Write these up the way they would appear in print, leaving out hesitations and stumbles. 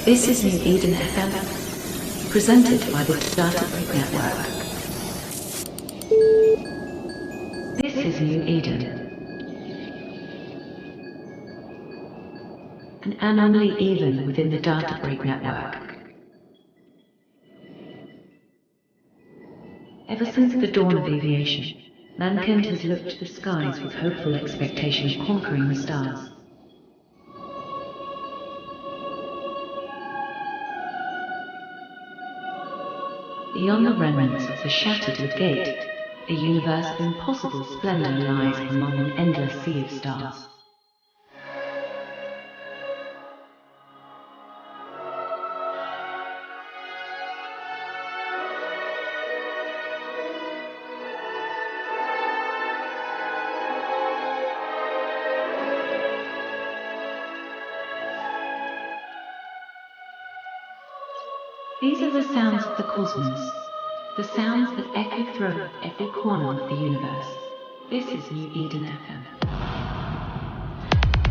This is New Eden FM, presented by the Data Break Network. This is New Eden, an anomaly even within the Data Break Network. Ever since the dawn of aviation, mankind has looked to the skies with hopeful expectation of conquering the stars. Beyond the remnants of the shattered gate, a universe of impossible splendor lies among an endless sea of stars. These are the sounds of the cosmos, the sounds that echo through every corner of the universe. This is New Eden FM.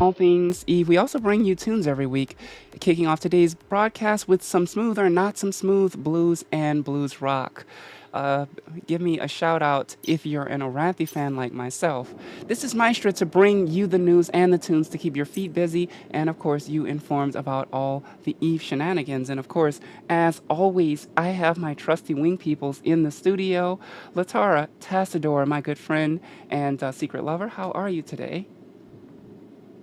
All things Eve. We also bring you tunes every week, kicking off today's broadcast with some smooth or not some smooth blues and blues rock. Give me a shout out if you're an Oranthi fan like myself. This is Maestra to bring you the news and the tunes to keep your feet busy and, of course, you informed about all the Eve shenanigans. And, of course, as always, I have my trusty wing peoples in the studio. Latara, Tassador, my good friend and secret lover, how are you today?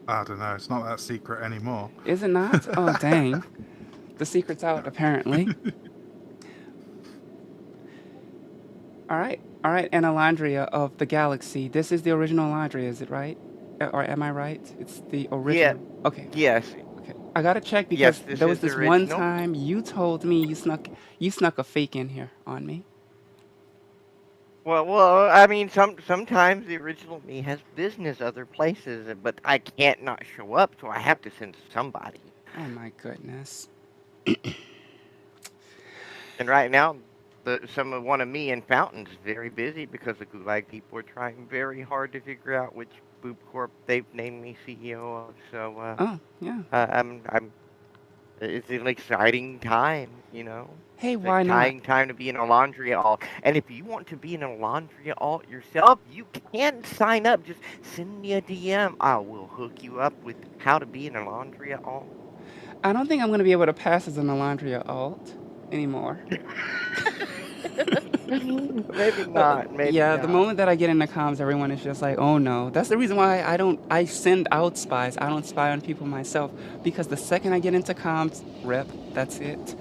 I don't know. It's not that secret anymore. Is it not? Oh, dang. The secret's out, apparently. All right. And Alandria of the Galaxy. This is the original Alandria, is it right? Or am I right? It's the original. Yeah. Okay. Yes. Okay. I gotta check because Yes, there was is this the one original. time you told me you snuck a fake in here on me. Well, I mean, sometimes the original me has business other places, but I can't not show up, so I have to send somebody. Oh my goodness. And right now, one of me and Fountain's very busy because the Gulag people are trying very hard to figure out which Boop Corp they've named me CEO of. So, Oh, yeah. it's an exciting time, you know. Hey, It's an why not? exciting time to be in a laundry alt. And if you want to be in a laundry alt yourself, you can sign up. Just send me a DM. I will hook you up with how to be in a laundry alt. I don't think I'm gonna be able to pass as an Alandria alt anymore. Maybe not. Maybe Yeah, not. the moment that I get into comms, everyone is just like, "Oh no." That's the reason why I send out spies. I don't spy on people myself because the second I get into comms, rep, that's it.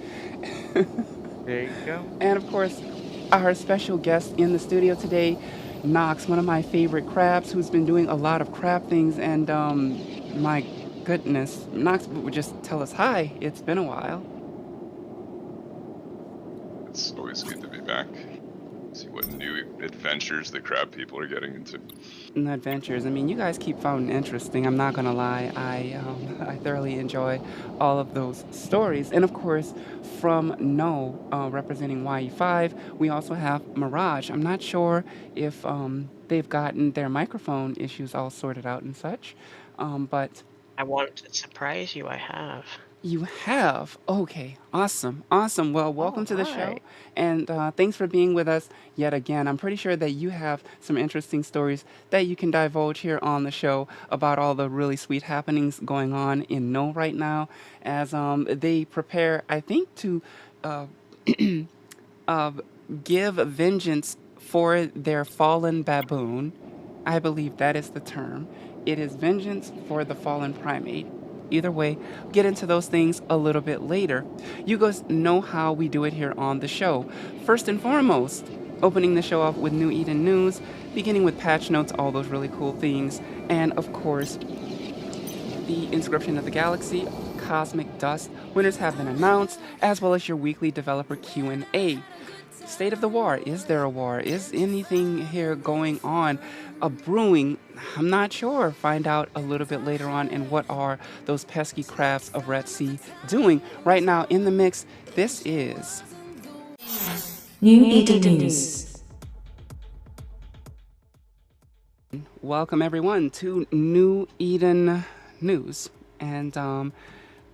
There you go. And of course, our special guest in the studio today, Knox, one of my favorite crabs, who's been doing a lot of crab things. And my goodness, Knox would just tell us hi. It's been a while. It's always good to be back. See what new adventures the crab people are getting into. And adventures. I mean, you guys keep finding interesting. I'm not gonna lie. I thoroughly enjoy all of those stories. And of course, from No, representing YE5, we also have Mirage. I'm not sure if they've gotten their microphone issues all sorted out and such, but I want to surprise you. I have. you have. Okay, awesome. Well, welcome to the show, Alright. and thanks for being with us yet again. I'm pretty sure that you have some interesting stories that you can divulge here on the show about all the really sweet happenings going on in No right now, as they prepare, I think, to uh, uh, give vengeance for their fallen baboon. I believe that is the term. It is vengeance for the fallen primate. Either way, get into those things a little bit later. You guys know how we do it here on the show. First and foremost, opening the show off with New Eden News, beginning with patch notes, all those really cool things, and of course, the inscription of the galaxy, cosmic dust. Winners have been announced, as well as your weekly developer Q&A. State of the war. Is there a war? Is anything here going on? A brewing? I'm not sure. Find out a little bit later on. And what are those pesky crabs of Red Sea doing? Right now in the mix, this is New Eden News. welcome everyone to New Eden News. And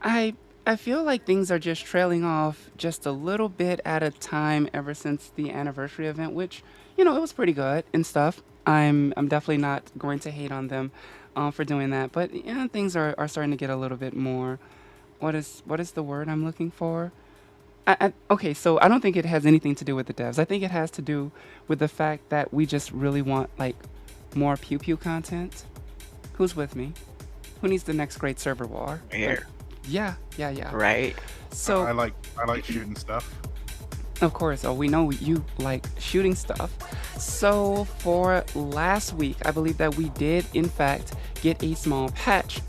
I I feel like things are just trailing off just a little bit at a time ever since the anniversary event, which, it was pretty good and stuff. I'm definitely not going to hate on them for doing that, but things are starting to get a little bit more. What is the word I'm looking for? Okay, so I don't think it has anything to do with the devs. I think it has to do with the fact that we just really want like more pew pew content. Who's with me? Who needs the next great server war? Like, Here, yeah, yeah, yeah. right? So I like shooting stuff. of course, we know you like shooting stuff. So for last week, I believe that we did in fact get a small patch.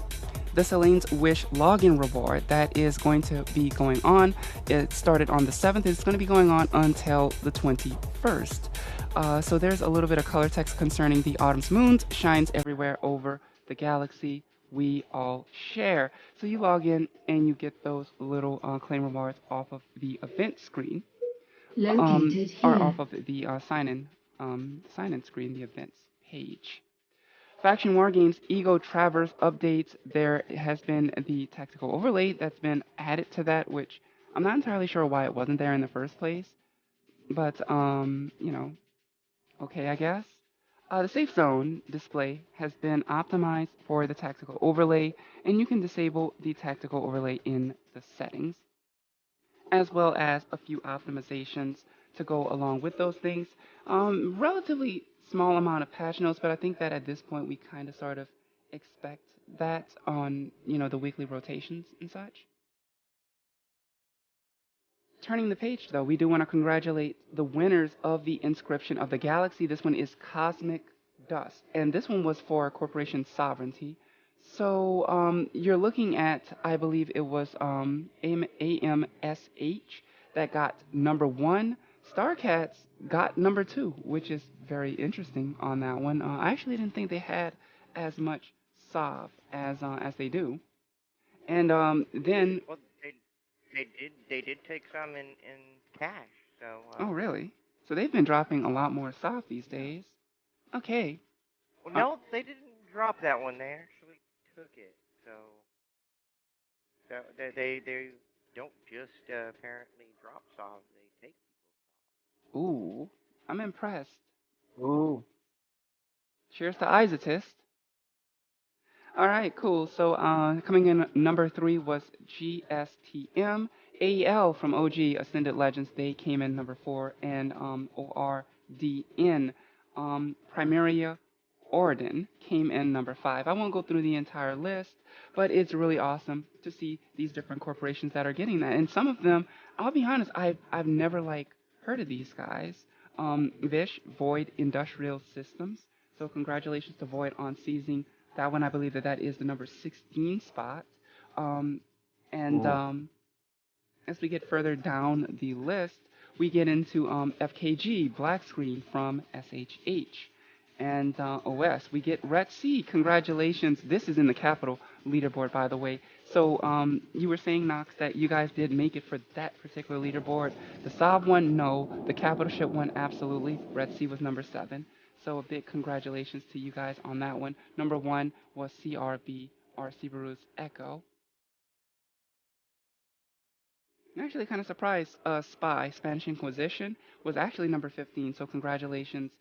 The Celine's Wish login reward that is going to be going on. It started on the 7th. It's going to be going on until the 21st. So there's a little bit of color text concerning the autumn's moons shines everywhere over the galaxy we all share. So you log in and you get those little claim rewards off of the event screen, Located or here. off of the sign-in screen, the events page. Faction War Games Ego Traverse updates. There has been the tactical overlay that's been added to that, which I'm not entirely sure why it wasn't there in the first place. But okay, I guess. The safe zone display has been optimized for the tactical overlay, and you can disable the tactical overlay in the settings, as well as a few optimizations to go along with those things. Relatively small amount of patch notes, but I think that at this point we kind of sort of expect that on the weekly rotations and such. Turning the page, though, we do want to congratulate the winners of the Inscription of the Galaxy. This one is Cosmic Dust, and this one was for Corporation Sovereignty. So you're looking at, I believe it was AMSH that got number one. Starcats got number two, which is very interesting on that one. I actually didn't think they had as much Sov as they do. And then, Well, they did take some in cash. So oh really? So they've been dropping a lot more Sov these days. Okay. well, Uh, no, they didn't drop that one. They actually took it. So they don't just apparently drop songs. They take. ooh, I'm impressed. Ooh. Cheers to Isotist. All right, cool. So coming in number three was GSTM. AEL from OG Ascended Legends. They came in number four, and ORDN Primaria Orden came in number five. I won't go through the entire list, but it's really awesome to see these different corporations that are getting that. And some of them, I'll be honest, I've never like heard of these guys. Vish Void Industrial Systems. So congratulations to Void on seizing that one. I believe that is the number 16 spot. Um, and Ooh. as we get further down the list, we get into FKG Black Screen from SHH. And OS, we get Ret C. Congratulations. This is in the capital leaderboard, by the way. So you were saying, Knox, that you guys did make it for that particular leaderboard. The Saab one, no. The capital ship one, absolutely. Ret C was number 7. So a big congratulations to you guys on that one. Number 1 was CRB, or Subaru's Echo. I'm actually kind of surprised. Spy, Spanish Inquisition, was actually number 15. So congratulations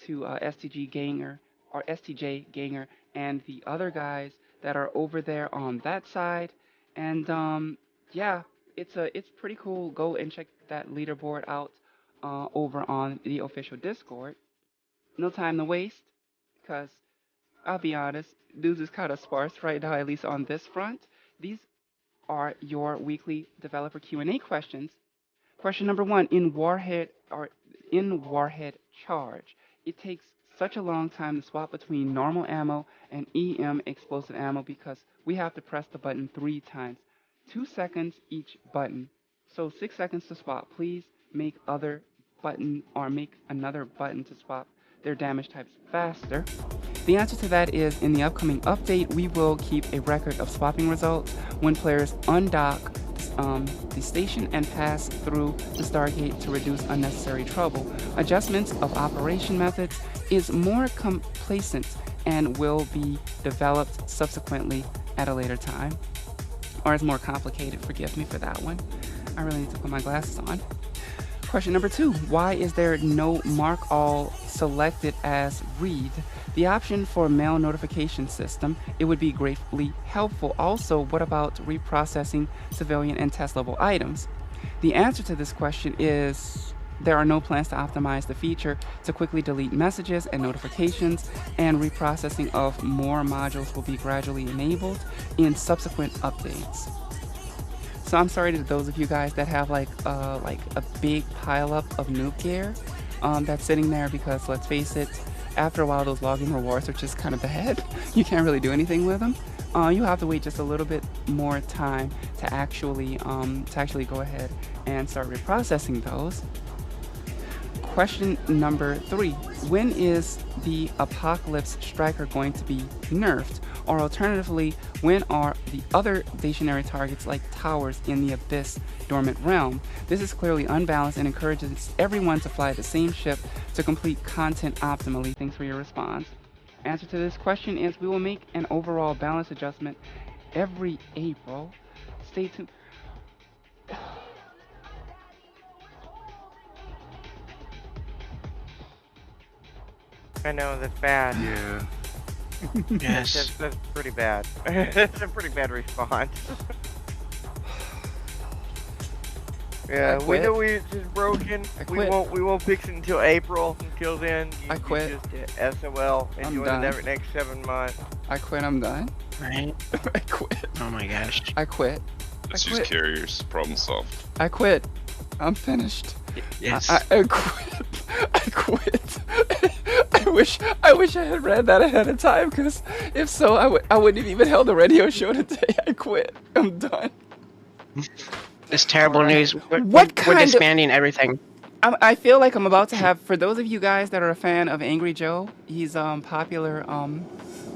to STG Ganger, or STJ Ganger, and the other guys that are over there on that side. And yeah, it's pretty cool. Go and check that leaderboard out over on the official Discord. No time to waste, because I'll be honest, news is kind of sparse right now, at least on this front. These are your weekly developer Q&A questions. Question number 1, in Warhead Charge, it takes such a long time to swap between normal ammo and EM explosive ammo because we have to press the button 3 times. 2 seconds each button. So 6 seconds to swap. Please make make another button to swap their damage types faster. The answer to that is in the upcoming update, we will keep a record of swapping results when players undock the station and pass through the Stargate to reduce unnecessary trouble. Adjustments of operation methods is more complacent and will be developed subsequently at a later time. or it's more complicated. Forgive me for that one. I really need to put my glasses on. Question number 2. Why is there no mark all selected as read? The option for mail notification system, it would be greatly helpful. Also, what about reprocessing civilian and test level items? The answer to this question is there are no plans to optimize the feature to quickly delete messages and notifications, and reprocessing of more modules will be gradually enabled in subsequent updates. So I'm sorry to those of you guys that have like a big pileup of noob gear that's sitting there, because let's face it, after a while those login rewards are just kind of bad. You can't really do anything with them. You have to wait just a little bit more time to actually go ahead and start reprocessing those. Question number 3. When is the Apocalypse Striker going to be nerfed? Or alternatively, when are the other stationary targets like towers in the Abyss Dormant Realm? This is clearly unbalanced and encourages everyone to fly the same ship to complete content optimally. Thanks for your response. Answer to this question is we will make an overall balance adjustment every April. Stay tuned. I know, that's bad. Yeah. Yes. That's pretty bad. That's a pretty bad response. Yeah, we quit. know it's just broken. I We quit. won't fix it until April. Until then, I quit. You just hit SOL. I'm Enjoy done. the next 7 months. I quit. I'm done. Right? I quit. Oh my gosh. I quit. Let's I use quit. carriers. Problem solved. I quit. I'm finished. Yes. I quit. I quit. I wish I had read that ahead of time, because if so, I wouldn't have even held a radio show today. I quit. I'm done. This terrible news. What kind We're of- disbanding everything. I feel like I'm about to have, for those of you guys that are a fan of Angry Joe, he's popular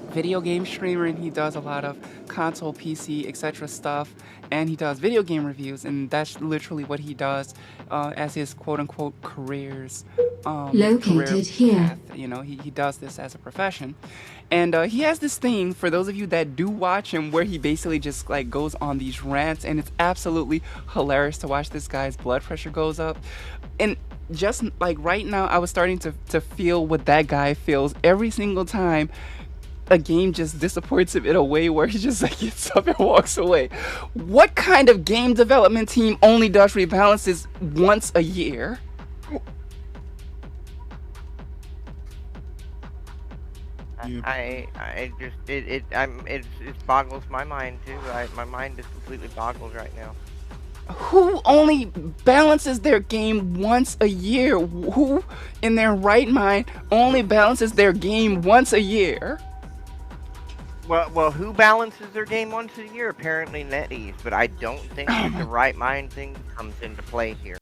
video game streamer, and he does a lot of console, PC, etc. stuff, and he does video game reviews, and that's literally what he does as his quote-unquote career Located path. You know, he does this as a profession, and he has this thing, for those of you that do watch him, where he basically just like goes on these rants, and it's absolutely hilarious to watch this guy's blood pressure goes up. And just like right now, I was starting to feel what that guy feels every single time a game just disappoints him in a way where he just like gets up and walks away. What kind of game development team only does rebalances once a year? It boggles my mind too. My mind is completely boggled right now. Who only balances their game once a year? Who in their right mind only balances their game once a year? Well, who balances their game once a year? Apparently NetEase, but I don't think that the right mind thing comes into play here.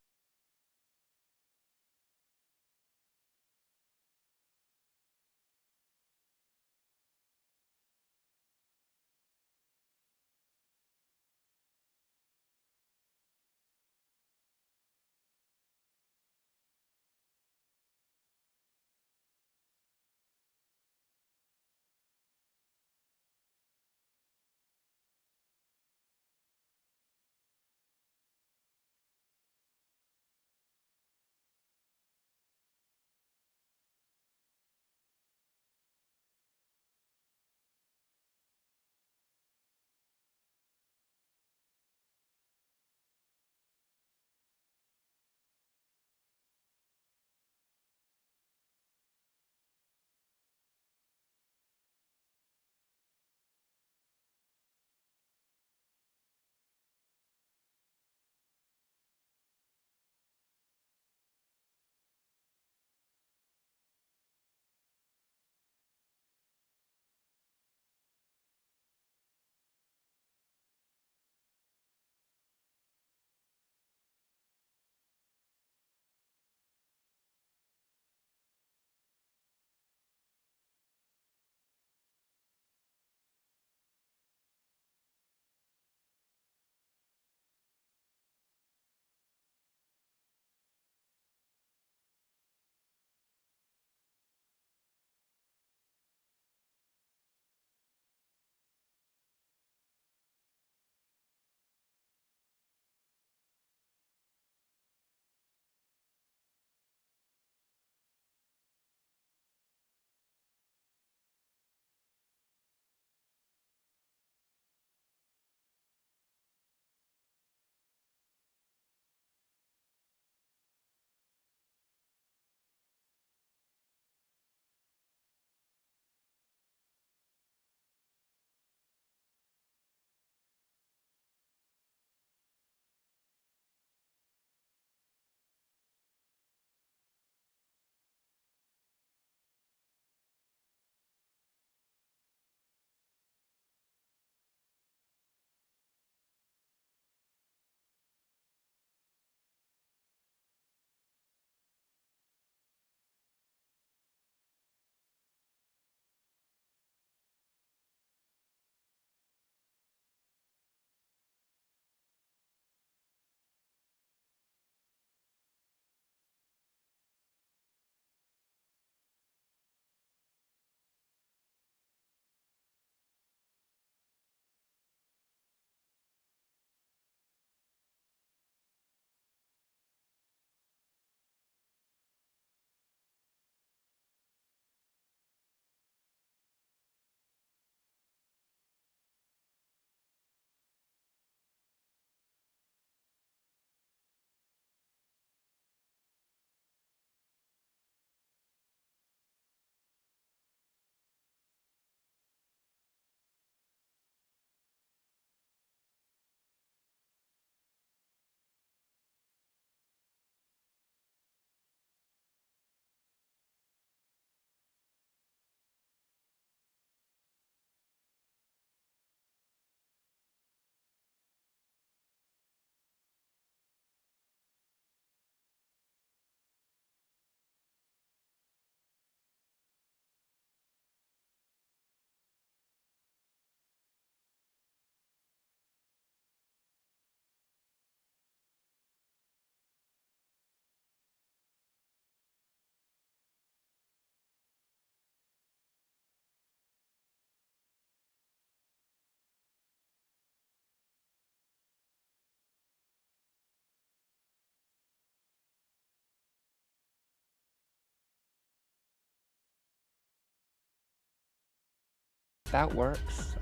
that works.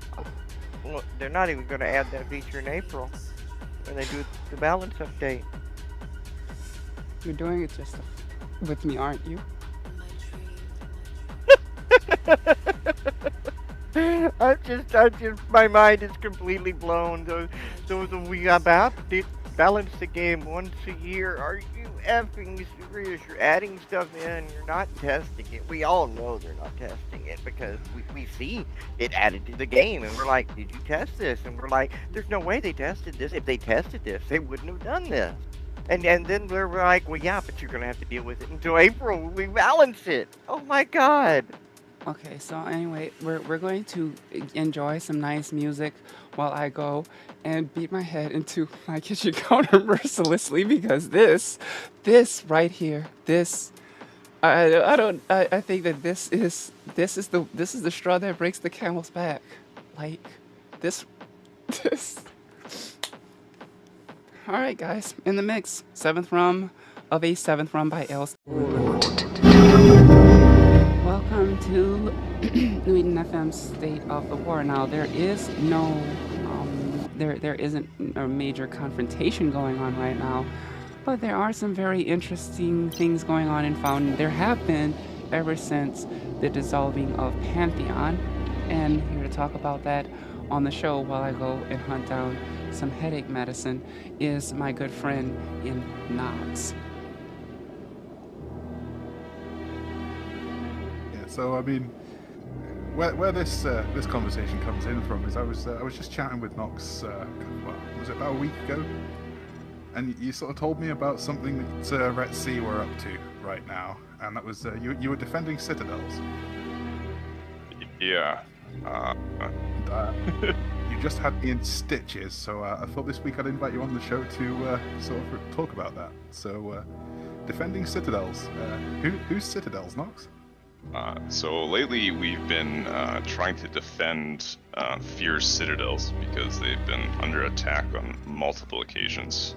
Well, they're not even going to add that feature in April when they do the balance update. You're doing it just with me, aren't you? My mind is completely blown. Those we about to balance the game once a year. Are you effing serious? You're adding stuff in, you're not testing it. We all know they're not testing it because we see it added to the game, and we're like, did you test this? And we're like, there's no way they tested this. If they tested this, they wouldn't have done this. And then we're like, well, yeah, but you're gonna have to deal with it until April when we balance it. Oh my God. Okay, so anyway, we're going to enjoy some nice music while I go and beat my head into my kitchen counter mercilessly because this right here, I think that this is the straw that breaks the camel's back. Like this. All right, guys, in the mix, seventh rum of a seventh rum by L. Welcome to New Eden FM's State of the War. Now, there is no, there isn't a major confrontation going on right now, but there are some very interesting things going on in Fountain. There have been ever since the dissolving of Pantheon, and here to talk about that on the show while I go and hunt down some headache medicine is my good friend in Knox. So I mean, where this this conversation comes in from is I was just chatting with Nox. Was it about a week ago? And you sort of told me about something that Ret C were up to right now, and that was you were defending citadels. Yeah. You just had me in stitches, so I thought this week I'd invite you on the show to sort of talk about that. So, defending citadels. Who's citadels, Nox? So lately we've been trying to defend Fierce citadels because they've been under attack on multiple occasions.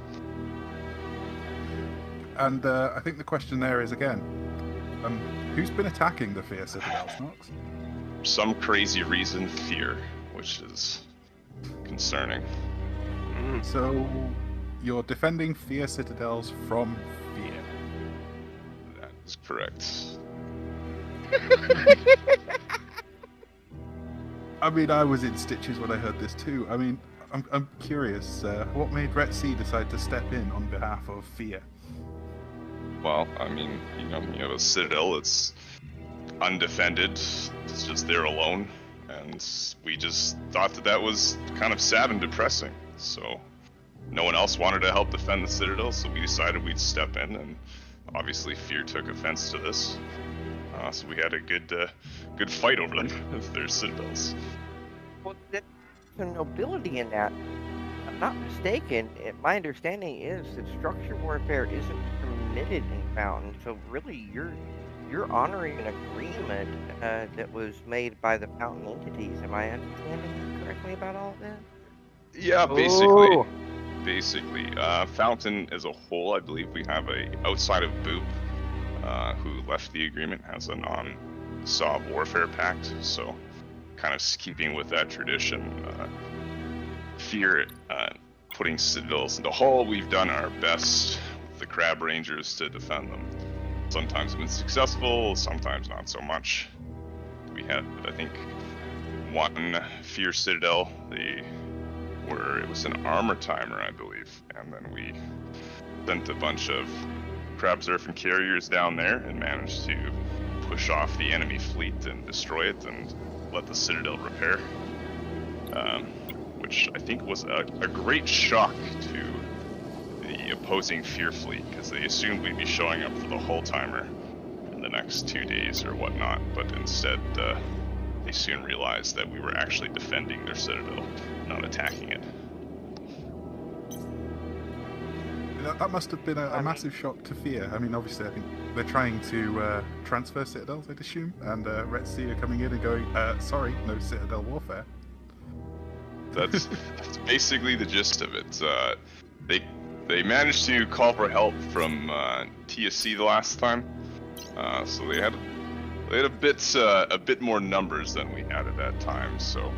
And I think the question there is again, who's been attacking the Fierce citadels, Nox? For some crazy reason, fear, which is concerning. So you're defending Fierce citadels from fear. That is correct. I mean, I was in stitches when I heard this too. I mean, I'm curious, what made Ret C decide to step in on behalf of fear? Well, I mean, you have a citadel that's undefended, it's just there alone, and we just thought that was kind of sad and depressing. So no one else wanted to help defend the citadel, so we decided we'd step in, and obviously fear took offense to this. So we had a good fight over them, their citadels. Well, there's some nobility in that. I'm not mistaken. My understanding is that structure warfare isn't permitted in Fountain. So really, you're honoring an agreement that was made by the Fountain entities. Am I understanding correctly about all of that? Yeah, basically. Basically, Fountain as a whole, I believe we have outside of Boop, who left the agreement, has a non-Sob warfare pact, so kind of keeping with that tradition, fear putting citadels into Hull, we've done our best with the Crab Rangers to defend them. Sometimes been successful, sometimes not so much. We had, I think, one Fear Citadel, it was an armor timer, I believe, and then we sent a bunch of Crab Surfing carriers down there and managed to push off the enemy fleet and destroy it and let the Citadel repair, which I think was a great shock to the opposing Fear fleet because they assumed we'd be showing up for the Hull timer in the next 2 days or whatnot, but instead they soon realized that we were actually defending their Citadel, not attacking it. That must have been a massive shock to fear. I mean, obviously, I think they're trying to transfer citadels, I'd assume, and Ret C are coming in and going, sorry, no citadel warfare. That's basically the gist of it. They managed to call for help from TSC the last time, so they They had a bit more numbers than we had at that time, so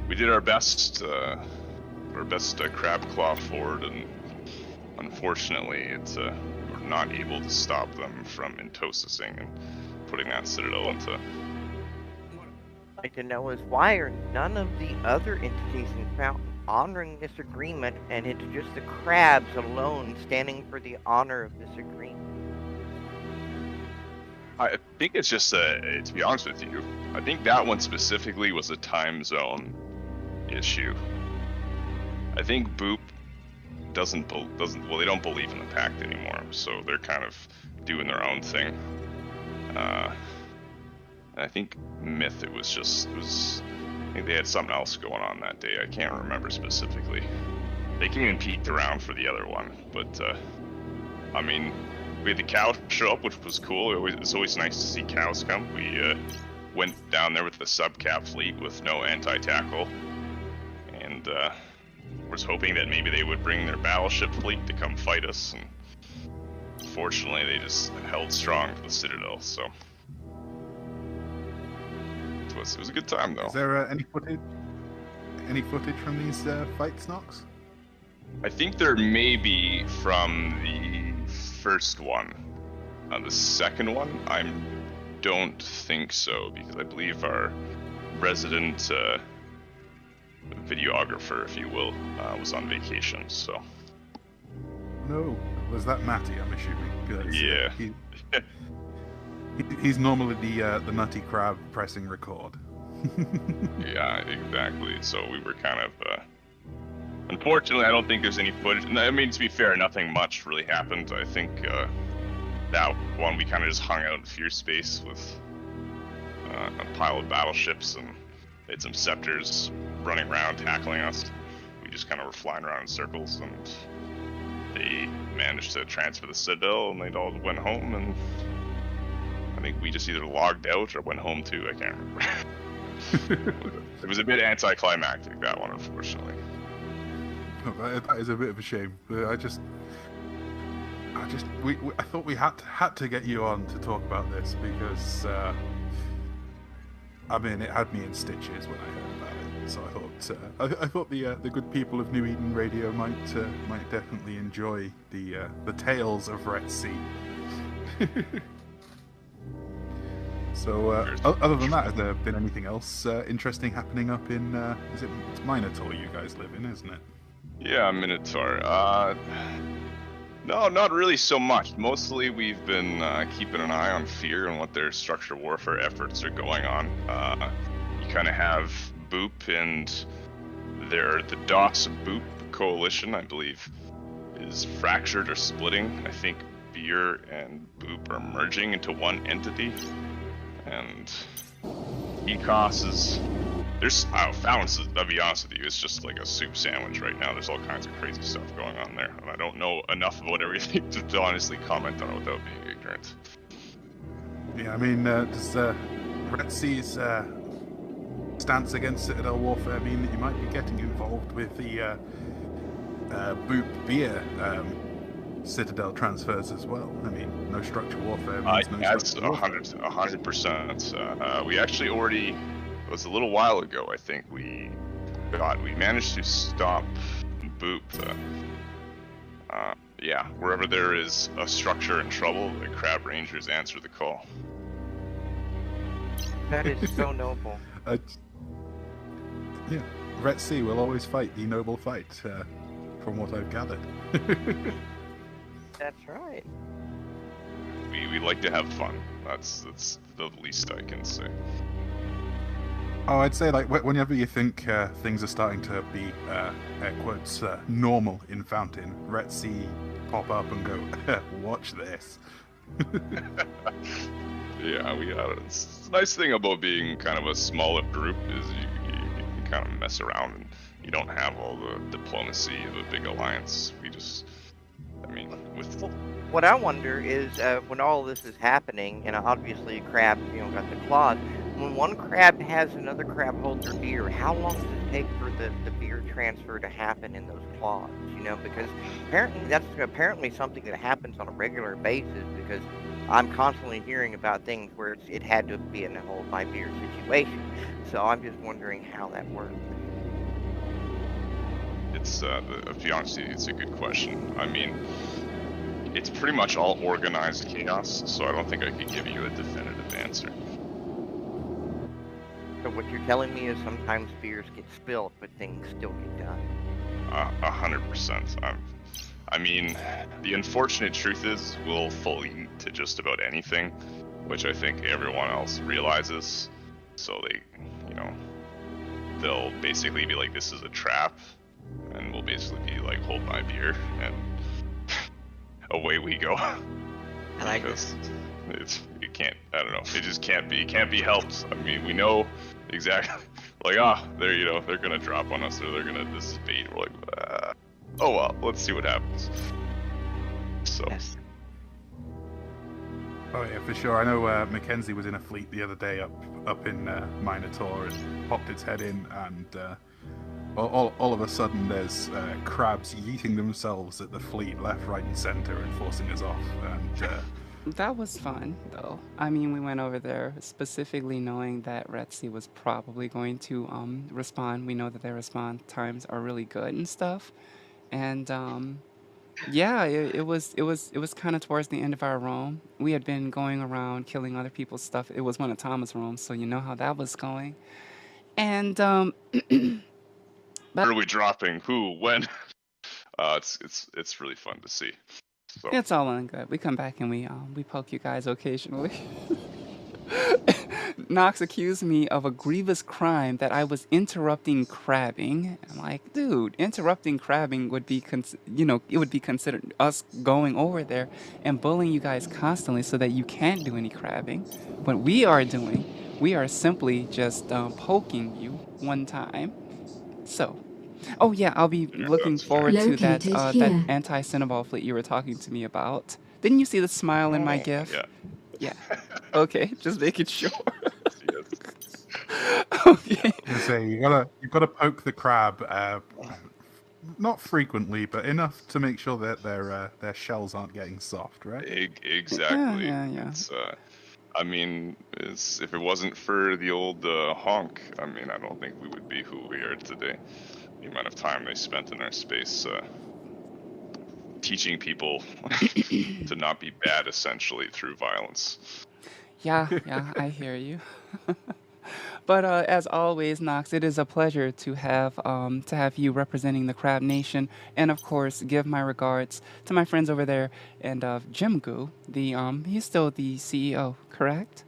we did our best crab claw forward, and unfortunately, we were not able to stop them from intosising and putting that citadel into. What I'd like to know is why are none of the other entities in Fountain honoring this agreement, and it's just the crabs alone standing for the honor of this agreement? I think it's just to be honest with you, I think that one specifically was a time zone issue. I think Boop doesn't well, they don't believe in the pact anymore, so they're kind of doing their own thing. And I think Myth, I think they had something else going on that day. I can't remember specifically. They came and peeked around for the other one, but I mean, we had the cow show up, which was cool. It's always nice to see cows come. We went down there with the sub-cap fleet with no anti-tackle, and was hoping that maybe they would bring their battleship fleet to come fight us, and fortunately they just held strong to the Citadel, so it was a good time, though. Is there any footage from these fights, Nox? I think there may be from the first one. The second one, I don't think so, because I believe our resident videographer, if you will, was on vacation, so. No, was that Matty, I'm assuming? 'Cause, yeah. He's normally the nutty crab pressing record. Yeah, exactly. So we were kind of, unfortunately, I don't think there's any footage. I mean, to be fair, nothing much really happened. I think that one we kind of just hung out in fear space with a pile of battleships, and they had some scepters running around tackling us. We just kind of were flying around in circles, and they managed to transfer the Citadel, and they all went home, and I think we just either logged out or went home too. I can't remember. It was a bit anticlimactic, that one, unfortunately. That is a bit of a shame. But I thought we had to get you on to talk about this because I mean, it had me in stitches when I heard about it. So I thought the good people of New Eden Radio might definitely enjoy the tales of Red Sea. So other than that, has there been anything else interesting happening up in it's Minotaur you guys live in, isn't it? Yeah, Minotaur. No, not really so much. Mostly we've been keeping an eye on Fear and what their structural warfare efforts are going on. You kind of have Boop and the DOS Boop coalition, I believe, is fractured or splitting. I think Fear and Boop are merging into one entity. And ECOS is... Balance, I'll be honest with you, it's just like a soup sandwich right now. There's all kinds of crazy stuff going on there, and I don't know enough about everything to honestly comment on it without being ignorant. Yeah, I mean, does Red Sea's stance against Citadel warfare mean that you might be getting involved with the Boop Beer Citadel transfers as well? I mean, no structural warfare means no structural warfare. 100%. We actually already... It was a little while ago, I think, we managed to stop Boop. Yeah, wherever there is a structure in trouble, the Crab Rangers answer the call. That is so noble. Yeah, Red Sea will always fight the noble fight, from what I've gathered. That's right. We like to have fun. That's the least I can say. Oh, I'd say, like, whenever you think things are starting to be, air quotes, normal in Fountain, Red Sea pop up and go, watch this. Yeah, it's the nice thing about being kind of a smaller group is you can kind of mess around and you don't have all the diplomacy of a big alliance. What I wonder is, when all this is happening, and obviously Crab, got the claws, when one crab has another crab hold their beer, how long does it take for the beer transfer to happen in those claws? Because apparently that's something that happens on a regular basis, because I'm constantly hearing about things where it had to be in a hold my beer situation. So I'm just wondering how that works. It's to be honest with you, it's a good question. I mean, it's pretty much all organized chaos, so I don't think I could give you a definitive answer. So what you're telling me is sometimes beers get spilled, but things still get done. 100%. I mean, the unfortunate truth is we'll fall to just about anything, which I think everyone else realizes. So they, they'll basically be like, "This is a trap," and we'll basically be like, "Hold my beer," and away we go. I like because it can't. I don't know. It just can't be helped. I mean, we know exactly. Like, they're gonna drop on us, or they're gonna dissipate. We're like, oh well, let's see what happens. So. Yes. Oh yeah, for sure. I know Mackenzie was in a fleet the other day up in Minotaur and popped its head in, and all of a sudden there's crabs yeeting themselves at the fleet left, right, and center and forcing us off. And That was fun, though. I mean, we went over there specifically knowing that Red Sea was probably going to respond. We know that their response times are really good and stuff, and yeah, it was kind of towards the end of our roam. We had been going around killing other people's stuff. It was one of Thomas' rooms, so you know how that was going. And Where are we dropping? Who? When? It's really fun to see. So. it's all in good. We come back and we poke you guys occasionally. Knox accused me of a grievous crime that I was interrupting crabbing. I'm like, dude, interrupting crabbing would be, it would be considered us going over there and bullying you guys constantly so that you can't do any crabbing. What we are simply just poking you one time. So, oh yeah, I'll be looking forward to that Located anti-Cinnaball fleet you were talking to me about. Didn't you see the smile in my GIF? Yeah. Yeah. Okay, just making sure. Yes. Okay. I say you've gotta poke the crab, not frequently, but enough to make sure that their shells aren't getting soft, right? Exactly. Yeah. It's I mean, if it wasn't for the old honk, I mean, I don't think we would be who we are today. The amount of time they spent in our space teaching people to not be bad, essentially, through violence. Yeah, I hear you. But as always, Knox, it is a pleasure to have you representing the Crab Nation, and of course, give my regards to my friends over there and Jim Goo. He's still the CEO, correct?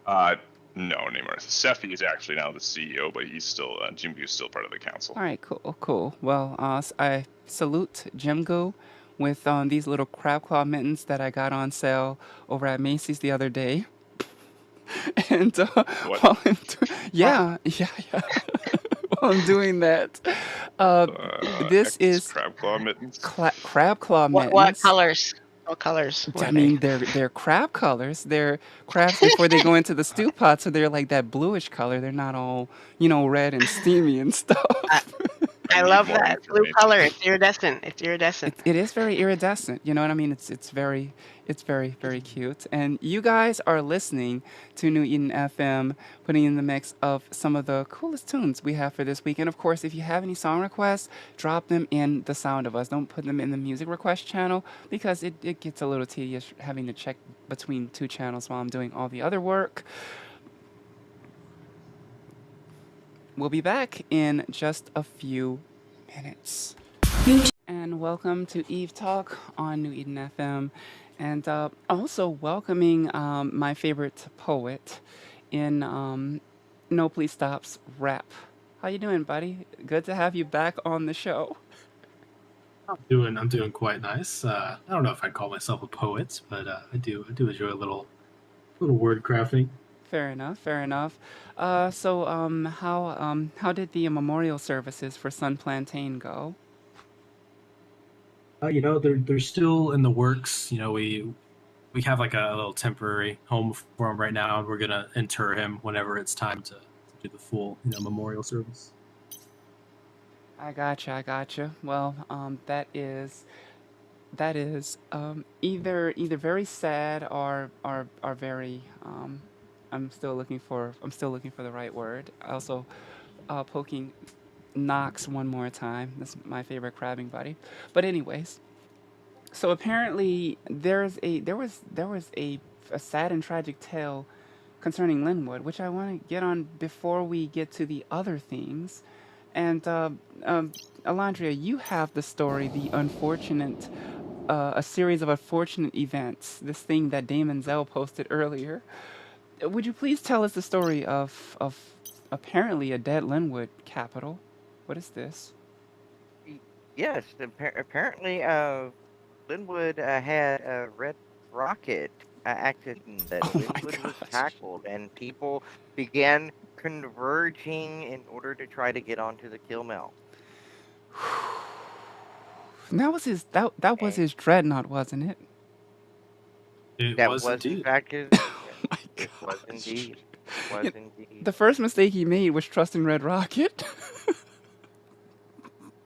No, anymore. Sefi is actually now the CEO, but he's still Jim Goo's still part of the council. All right, cool. Well, I salute Jim Goo with these little crab claw mittens that I got on sale over at Macy's the other day. And while I'm yeah. While I'm doing that, this is crab claw mittens. Crab claw mittens. What colors? What colors? I mean, they're crab colors. They're crabs before they go into the stew pot, so they're like that bluish color. They're not all red and steamy and stuff. I love that blue color. It's iridescent. It is very iridescent. You know what I mean? It's very very cute. And you guys are listening to New Eden FM, putting in the mix of some of the coolest tunes we have for this week. And of course, if you have any song requests, drop them in the Sound of Us. Don't put them in the music request channel because it gets a little tedious having to check between two channels while I'm doing all the other work. We'll be back in just a few minutes. And welcome to Eve Talk on New Eden FM. And also welcoming my favorite poet in No Please Stop's rap. How you doing, buddy? Good to have you back on the show. I'm doing quite nice. I don't know if I'd call myself a poet, but I do enjoy a little word crafting. Fair enough. So how did the memorial services for Sun Plantain go? They're still in the works. We have like a little temporary home for him right now, and we're gonna inter him whenever it's time to do the full memorial service. I gotcha. Well, that is that is either very sad or very I'm still looking for the right word. Also, poking Knox one more time. That's my favorite crabbing buddy. But anyways, so apparently there was a sad and tragic tale concerning Linwood, which I want to get on before we get to the other things. And Alondria, you have the story, the unfortunate, a series of unfortunate events. This thing that Damon Zell posted earlier. Would you please tell us the story of apparently a dead Linwood capital? What is this? Yes, apparently, Linwood had a red rocket accident that Oh my Linwood was gosh. tackled, and people began converging in order to try to get onto the kill mill. That was And his dreadnought, wasn't it? It that was was in indeed. fact his. Oh Yes, my it was gosh. indeed. It was You- indeed. The first mistake he made was trusting Red Rocket.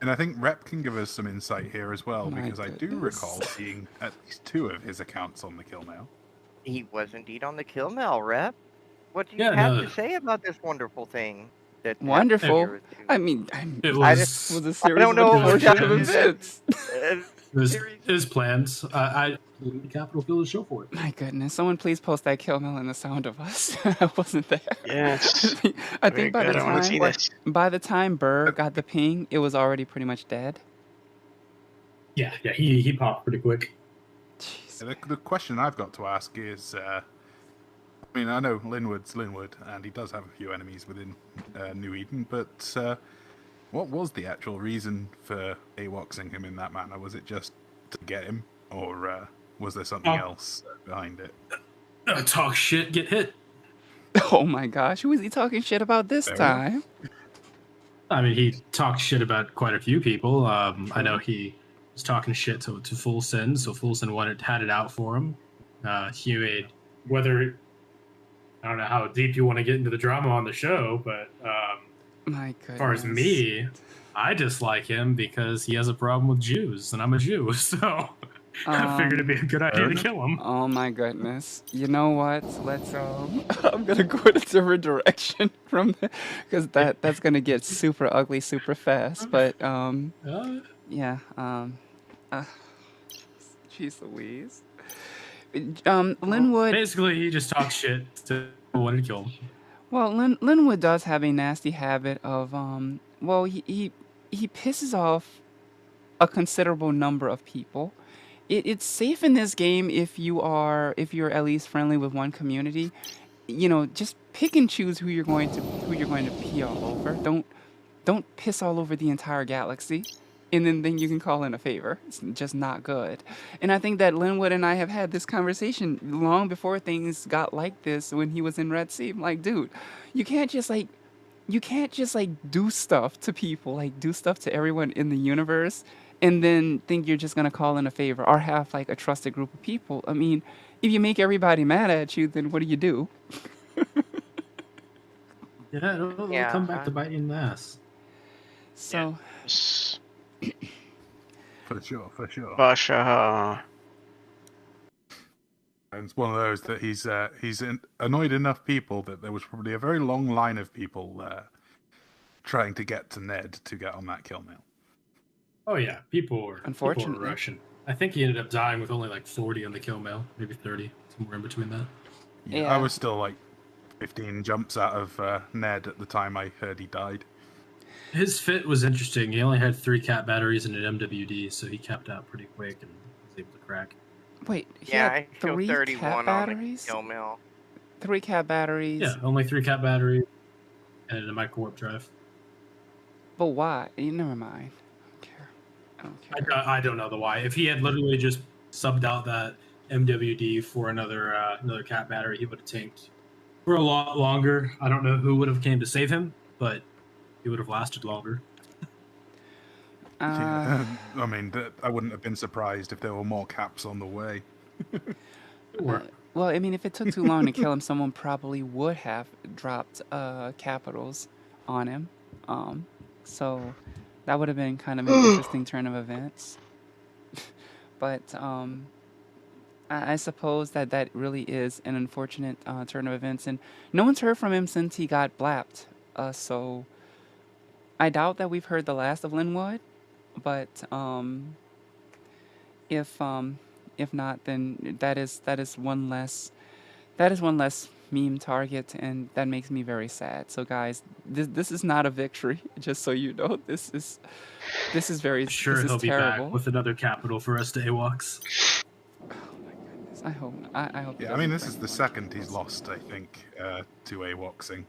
And I think Rep can give us some insight here as well, My because I do goodness. recall seeing at least 2 of his accounts on the kill mail. He was indeed on the kill mill, Rep. What do you Yeah, have no, to say about this wonderful thing that happened Wonderful. here with you? I mean, it I it was was. a I series don't of know It was what unfortunate planned. events. It was series. it was planned. I the Capitol Field to show for it. My goodness, someone please post that kill mail in the sound of us. I wasn't there. Yes. I Very think by the good. I want to see time this. by the time Burr got the ping, it was already pretty much dead. Yeah, he popped pretty quick. Jeez. The question I've got to ask is, I mean, I know Linwood's Linwood, and he does have a few enemies within New Eden, but what was the actual reason for AWOXing him in that manner? Was it just to get him, or was there something else behind it? Talk shit, get hit. Oh my gosh, who is he talking shit about this Fair enough. time? I mean, he talked shit about quite a few people. I know he was talking shit to Full Send, so Full Send had it out for him. He made whether I don't know how deep you want to get into the drama on the show, but My goodness. as far as me, I dislike him because he has a problem with Jews, and I'm a Jew, so I figured it'd be a good idea to kill him. Oh my goodness. You know what? Let's I'm gonna go in a different direction from that because that's gonna get super ugly super fast. But yeah. Jeez Louise. Linwood. Basically, he just talks shit to want to kill him. Well, Linwood does have a nasty habit of well, he pisses off a considerable number of people. It's safe in this game if you're at least friendly with one community. You know, just pick and choose who you're going to pee all over. Don't piss all over the entire galaxy. And then you can call in a favor. It's just not good. And I think that Linwood and I have had this conversation long before things got like this when he was in Red Sea. I'm like, dude, you can't just like do stuff to people, like do stuff to everyone in the universe and then think you're just gonna call in a favor or have like a trusted group of people. I mean, if you make everybody mad at you, then what do you do? Yeah, it'll come back to bite you in the ass. So For sure. And it's one of those that he's annoyed enough people that there was probably a very long line of people trying to get to Ned to get on that kill mail. Oh yeah, people were Unfortunately. rushing. I think he ended up dying with only like 40 on the kill mail, maybe 30, somewhere in between that. Yeah. I was still like 15 jumps out of Ned at the time I heard he died. His fit was interesting. He only had 3 cat batteries and an MWD, so he capped out pretty quick and was able to crack. Wait, he Yeah, had I show 3 31 cat on the batteries? kill mill. 3 cat batteries. Yeah, only 3 cat batteries and a micro warp drive. But why? Never mind. I don't care. I don't know the why. If he had literally just subbed out that MWD for another cat battery, he would have tanked for a lot longer. I don't know who would have came to save him, but he would have lasted longer. I mean, I wouldn't have been surprised if there were more caps on the way. Well, I mean, if it took too long to kill him, someone probably would have dropped capitals on him. So that would have been kind of an interesting turn of events. But I suppose that that really is an unfortunate turn of events, and no one's heard from him since he got blapped. So I doubt that we've heard the last of Linwood. But if if not, then that is one less meme target, and that makes me very sad. So guys, this is not a victory. Just so you know, Sure, this is he'll be back terrible. with another capital for us to AWOCs. I hope. He Yeah, I mean, doesn't this bring is the more. second he's lost, I think, to AWOXing.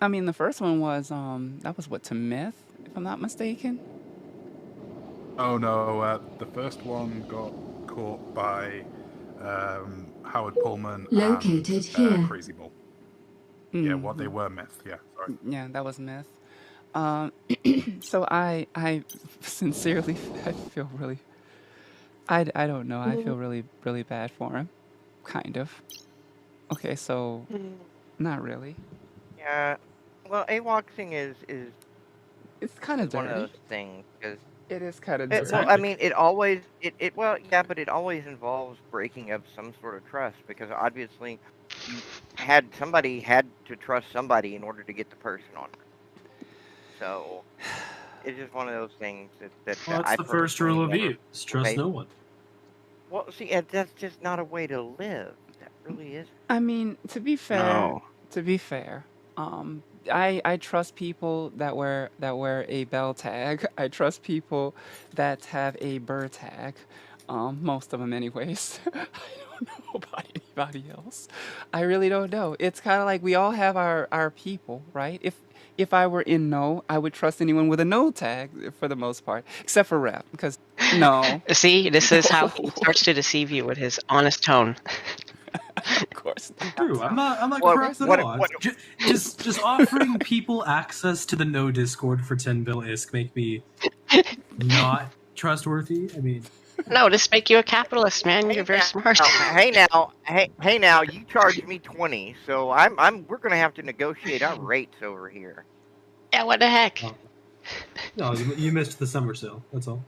I mean, the first one was that was what, to Myth, if I'm not mistaken. Oh no, the first one got caught by Howard Pullman Located and here. Crazy Bull. Yeah, what they were Myth. Yeah, sorry. Yeah, that was Myth. Um, so I sincerely I feel really I don't know, I feel really bad for him, kind of. Okay, so not really. Yeah. Well, AWOXing is It's kind of one of dirty. those things because It is kind of It's dirty. I hectic. mean, it always well, yeah, but it always involves breaking of some sort of trust because obviously you somebody had to trust somebody in order to get the person on. So it's just one of those things that Well, that's I the first rule personally of never. use. Trust no one. Well, see, that's just not a way to live. That really is. I mean, No. to be fair, I trust people that wear a bell tag. I trust people that have a burr tag. Most of them, anyways. I don't know about anybody else. I really don't know. It's kind of like we all have our people, right? If I were in no, I would trust anyone with a no tag for the most part, except for rap, because no, See, this is how he no, starts to deceive you with his honest tone. of course not. True. I'm not What correct at what all. what? Just offering people access to the no Discord for 10 bill ISK make me not trustworthy. I mean, No, just make you a capitalist, man. You're very smart. Hey now, you charged me 20, so we're gonna have to negotiate our rates over here. Yeah, what the heck? no, you missed the summer sale. That's all.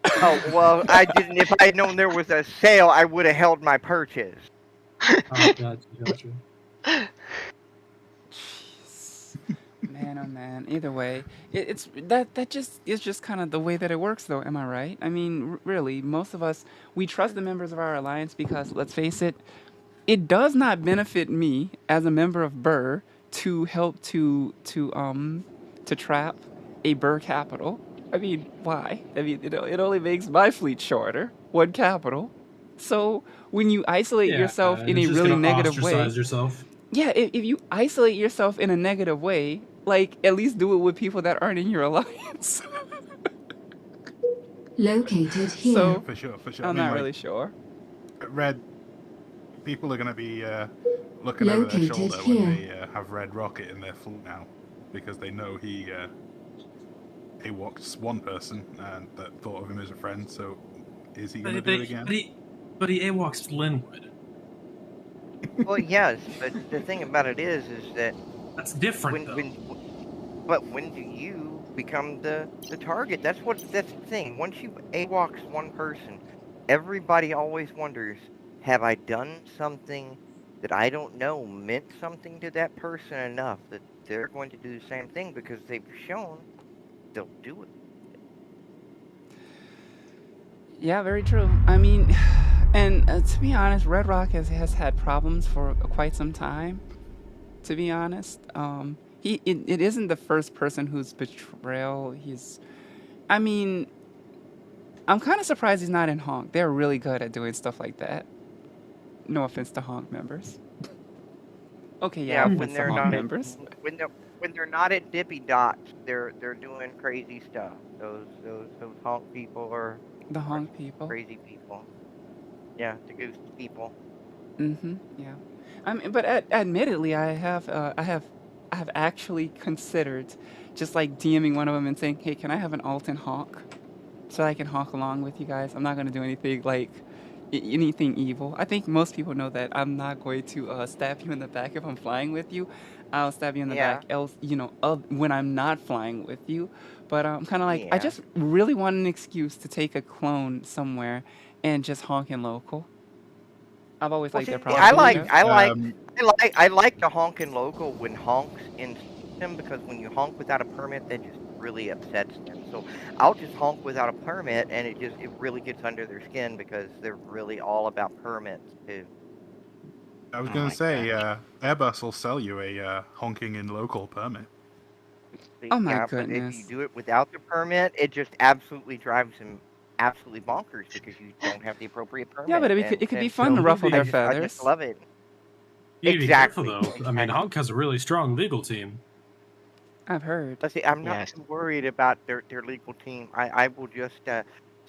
Oh well, I didn't. If I had known there was a sale, I would have held my purchase. Oh, gotcha. Jeez. Man, oh man. Either way, it's that just is just kind of the way that it works, though. Am I right? I mean, really, most of us we trust the members of our alliance because, let's face it, it does not benefit me as a member of Burr to help to trap a Burr capital. I mean, why? I mean, it only makes my fleet shorter, one capital. So when you isolate Yeah, yourself and in it's a just really gonna negative way, ostracize yourself. yeah, if you isolate yourself in a negative way, like at least do it with people that aren't in your alliance. Located here. So For sure. I'm I mean, not like, really sure. Red, people are going to be looking over their Located shoulder here. when they have Red Rocket in their fleet now, because they know he walked one person and that thought of him as a friend. So is he going to do it again? But he AWOCs Linwood. Well, yes, but the thing about it is that That's different, though. when do you become the target? That's the thing. Once you AWOX one person, everybody always wonders, have I done something that I don't know meant something to that person enough that they're going to do the same thing because they've shown they'll do it. Yeah, very true. I mean, and to be honest, Red Rock has had problems for quite some time. To be honest, it isn't the first person whose betrayal he's. I mean, I'm kind of surprised he's not in Honk. They're really good at doing stuff like that. No offense to Honk members. Okay, yeah, Yeah, offense to Honk members. when they're not at Dippy Dots, they're doing crazy stuff. Those honk people are The Honk people. crazy people. Yeah, the goose people. Yeah. I mean, but admittedly, I have actually considered just like DMing one of them and saying, "Hey, can I have an alt and honk, so I can honk along with you guys? I'm not gonna do anything like anything evil. I think most people know that I'm not going to stab you in the back if I'm flying with you. I'll stab you in the Yeah. back else, when I'm not flying with you. But I'm kind of like, I Yeah. just really want an excuse to take a clone somewhere and just honking local. I've always Well, liked their see, Well, I I process. like, believe I like, I like the honking local when honks in them because when you honk without a permit, that just really upsets them. So I'll just honk without a permit, and it really gets under their skin because they're really all about permits too. I was Oh going my to say, gosh. Airbus will sell you a honking in local permit. Oh my Yeah, but if you goodness. do it without the permit, it just absolutely drives them absolutely bonkers because you don't have the appropriate Yeah, but permit, it could be and fun So to ruffle maybe their I just feathers. love it. you need to be careful Exactly, though. I mean, exactly. Honk has a really strong legal team. I've heard. Let's see, I'm not Yes. too worried about their legal team. I will just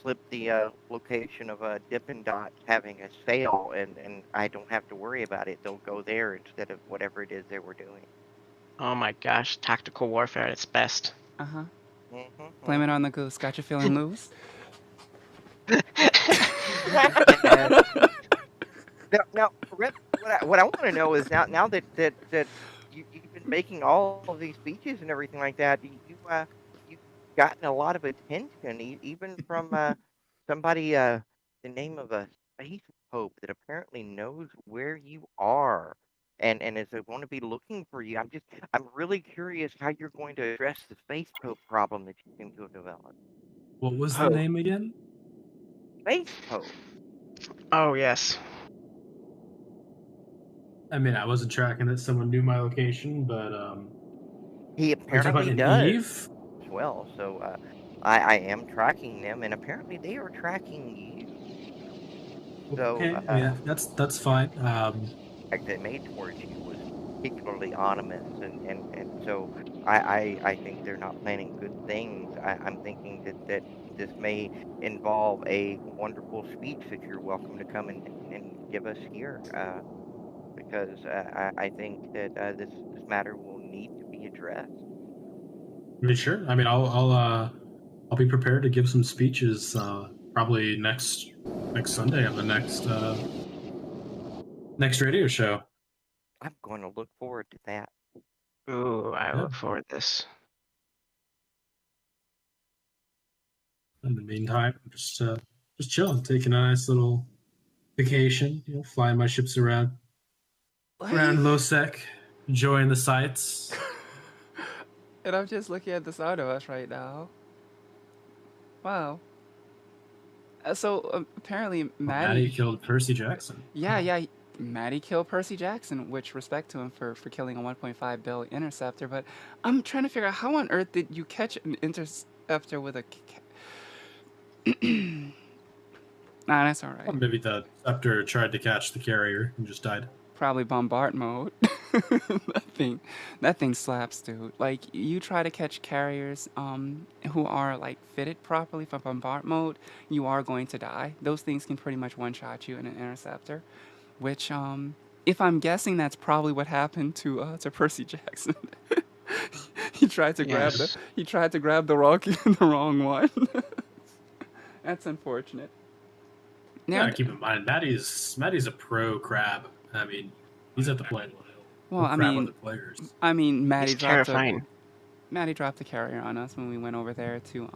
slip the location of Dippin' Dots having a sale, and I don't have to worry about it. They'll go there instead of whatever it is they were doing. Oh my gosh. Tactical warfare at its best. Uh huh. Hmm Blame it hmm on the goose. Got you feeling loose? And now, Rip, what I want to know is now that you've been making all of these speeches and everything like that, you've gotten a lot of attention, even from somebody the name of a space pope that apparently knows where you are and is going to be looking for you. I'm really curious how you're going to address the space pope problem that you seem to have developed. What was the Oh. name again? Space pope. Oh yes. I mean, I wasn't tracking that someone knew my location, but He are you talking about apparently an does Eve? as well. So I am tracking them, and apparently they are tracking you. So Okay, I mean that's fine. fact they made towards you was particularly ominous, and so I think they're not planning good things. I'm thinking that this may involve a wonderful speech that you're welcome to come and give us here, because I think that this matter will need to be addressed. I mean, sure. I mean, I'll be prepared to give some speeches probably next Sunday on the next radio show. I'm going to look forward to that. Ooh, I Yeah. look forward to this. In the meantime, I'm just chilling, taking a nice little vacation. You know, flying my ships around Losec, enjoying the sights. And I'm just looking at the side of us right now. Wow. So apparently Maddie killed Percy Jackson. Yeah. Maddie killed Percy Jackson, which respect to him for killing a 1.5 bill interceptor. But I'm trying to figure out how on earth did you catch an interceptor with a. Nah, that's all right. Or maybe the scepter tried to catch the carrier and just died. Probably bombard mode. that thing slaps, dude. Like you try to catch carriers who are like fitted properly for bombard mode, you are going to die. Those things can pretty much one shot you in an interceptor, which if I'm guessing that's probably what happened to Percy Jackson. He tried to grab Yes. the wrong the wrong one. That's unfortunate. Yeah, keep in mind, Maddie's a pro crab. I mean, he's at the plane. Well, I crab mean, other players. Maddie It's terrifying. dropped the carrier on us when we went over there to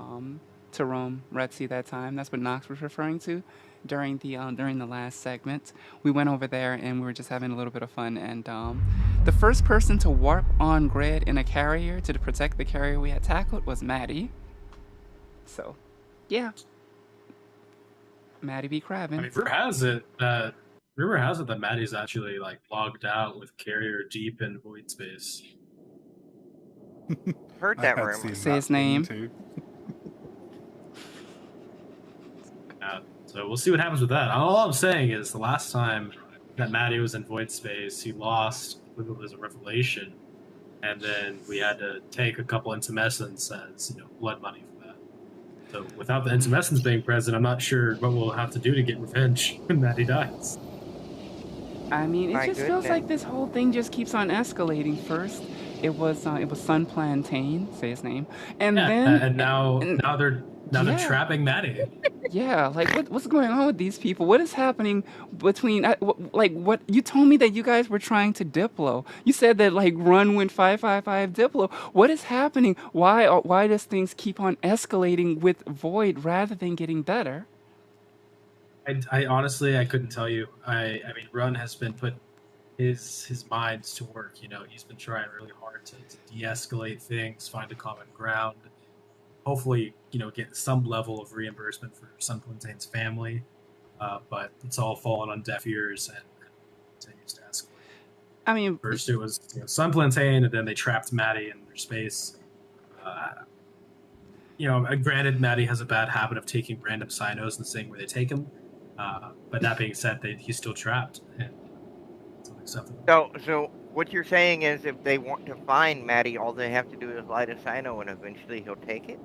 Rome, Red Sea that time. That's what Knox was referring to during the last segment. We went over there and we were just having a little bit of fun. And the first person to warp on grid in a carrier to protect the carrier we had tackled was Maddie. So, yeah, Maddie be crabbing. I mean, rumor has it that Maddie's actually like logged out with carrier deep in void space. Heard I that had rumor. seen Say that his thing name. too. So we'll see what happens with that. All I'm saying is the last time that Maddie was in void space, he lost. I believe it was a revelation, and then we had to take a couple intumescence as blood money for that. So without the intumescence being present, I'm not sure what we'll have to do to get revenge when Maddie dies. I mean, it My just feels like goodness. this whole thing just keeps on escalating. First, it was Sun Plantain, say his name, and Yeah, then and now they're Yeah. trapping Maddie. yeah, like what's going on with these people? What is happening between like what you told me that you guys were trying to Diplo? You said that like run went 555 Diplo. What is happening? Why does things keep on escalating with Void rather than getting better? I honestly I couldn't tell you. I mean, Run has been put his minds to work. You know, he's been trying really hard to de-escalate things, find a common ground. Hopefully, you know, get some level of reimbursement for Sun Plantain's family. But it's all fallen on deaf ears and continues to escalate. I mean, First it was Sun Plantain, and then they trapped Maddie in their space. Granted, Maddie has a bad habit of taking random sinos and saying where they take him. But that being said, he's still trapped, and it's unacceptable. So what you're saying is, if they want to find Maddie, all they have to do is light a sino, and eventually he'll take it.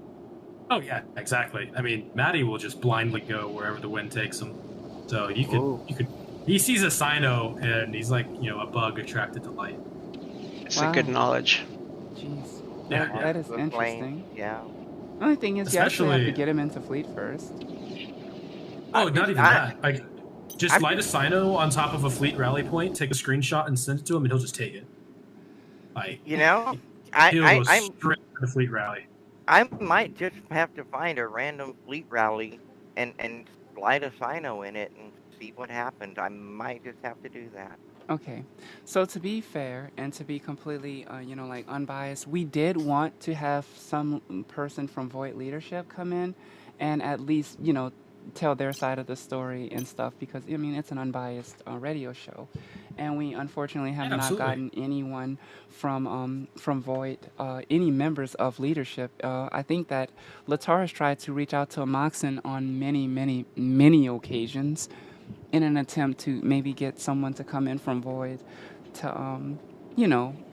Oh yeah, exactly. I mean, Maddie will just blindly go wherever the wind takes him. So you could. He sees a sino, and he's like, a bug attracted to light. It's a good knowledge. Jeez, Yeah, that is interesting. Yeah. The only thing is, you actually have to get him into fleet first. Oh, not even that. Like, just light a sino on top of a fleet rally point, take a screenshot, and send it to him, and he'll just take it. Like, he'll go straight to the fleet rally. I might just have to find a random fleet rally and light a sino in it and see what happens. I might just have to do that. Okay, so to be fair and to be completely, unbiased, we did want to have some person from Void Leadership come in and at least, tell their side of the story and stuff because, I mean, it's an unbiased radio show. And we unfortunately have not gotten anyone from Void, any members of leadership. I think that Latar has tried to reach out to Amoxin on many, many, many occasions in an attempt to maybe get someone to come in from Void to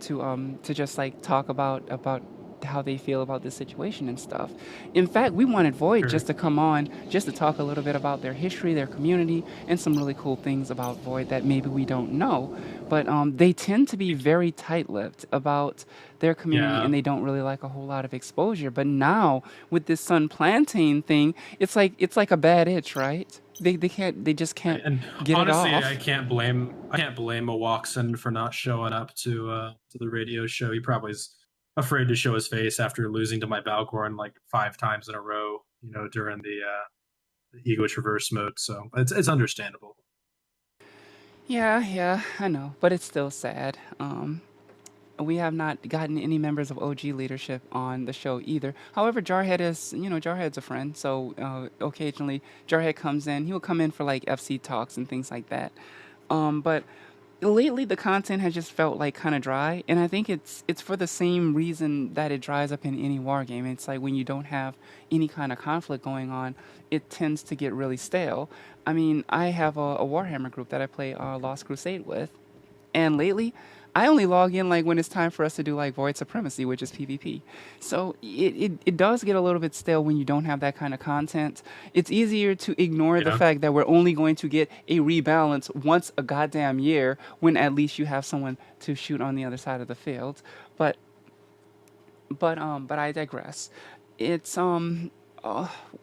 to just like talk about how they feel about this situation and stuff. In fact, we wanted Void just to come on just to talk a little bit about their history, their community, and some really cool things about Void that maybe we don't know. But they tend to be very tight-lipped about their community, and they don't really like a whole lot of exposure. But now with this Sun Plantain thing, it's like a bad itch, right? They just can't get honestly, it off. I can't blame Awoxen for not showing up to the radio show. He probably is afraid to show his face after losing to my Balgorn like 5 times in a row, during the ego traverse mode. So it's understandable. Yeah, I know, but it's still sad. We have not gotten any members of OG leadership on the show either. However, Jarhead is, Jarhead's a friend, so occasionally Jarhead comes in. He'll come in for like FC talks and things like that. But lately the content has just felt like kind of dry, and I think it's for the same reason that it dries up in any war game. It's like when you don't have any kind of conflict going on, it tends to get really stale. I mean, I have a Warhammer group that I play Lost Crusade with, and lately I only log in like when it's time for us to do like Void Supremacy, which is PvP. So it does get a little bit stale when you don't have that kind of content. It's easier to ignore the fact that we're only going to get a rebalance once a goddamn year when at least you have someone to shoot on the other side of the field. But I digress. It's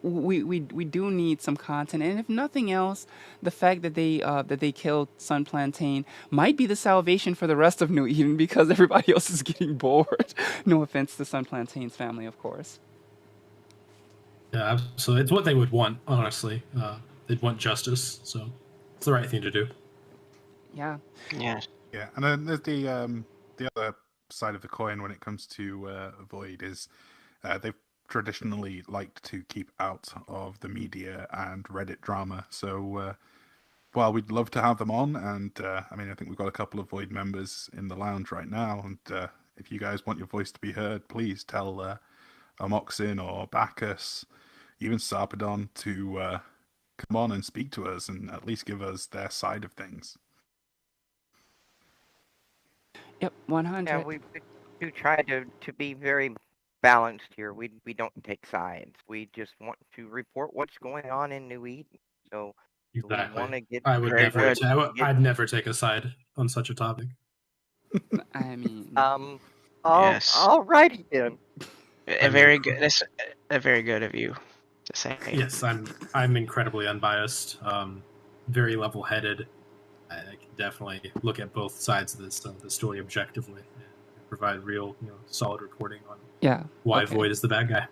we do need some content, and if nothing else, the fact that they killed Sun Plantain might be the salvation for the rest of New Eden because everybody else is getting bored. No offense to Sun Plantain's family, of course. Yeah, absolutely. It's what they would want, honestly. They'd want justice, so it's the right thing to do. Yeah. Yeah, and then there's the other side of the coin when it comes to Void is they've traditionally liked to keep out of the media and Reddit drama. So while we'd love to have them on, and I think we've got a couple of Void members in the lounge right now, and if you guys want your voice to be heard, please tell Amoxin or Bacchus, even Sarpedon, to come on and speak to us and at least give us their side of things. Yep, 100. Yeah, we do try to be very balanced here. We don't take sides. We just want to report what's going on in New Eden. So exactly. We want to get I'd never take a side on such a topic. I mean, yes. All righty then. Very good. That's very good of you to say. Yes, I'm incredibly unbiased. Very level-headed. I can definitely look at both sides of the story objectively and provide real, solid reporting on why Void is the bad guy.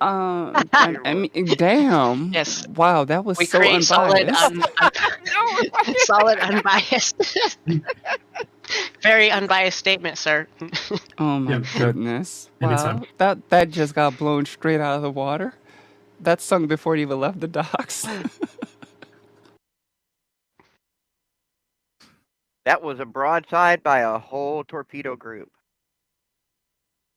I mean, damn. Yes. Wow, that was We so create solid, unbiased. solid, unbiased. Very unbiased statement, sir. Oh my Yep. goodness. Anytime. Wow. That just got blown straight out of the water. That sunk before it even left the docks. That was a broadside by a whole torpedo group.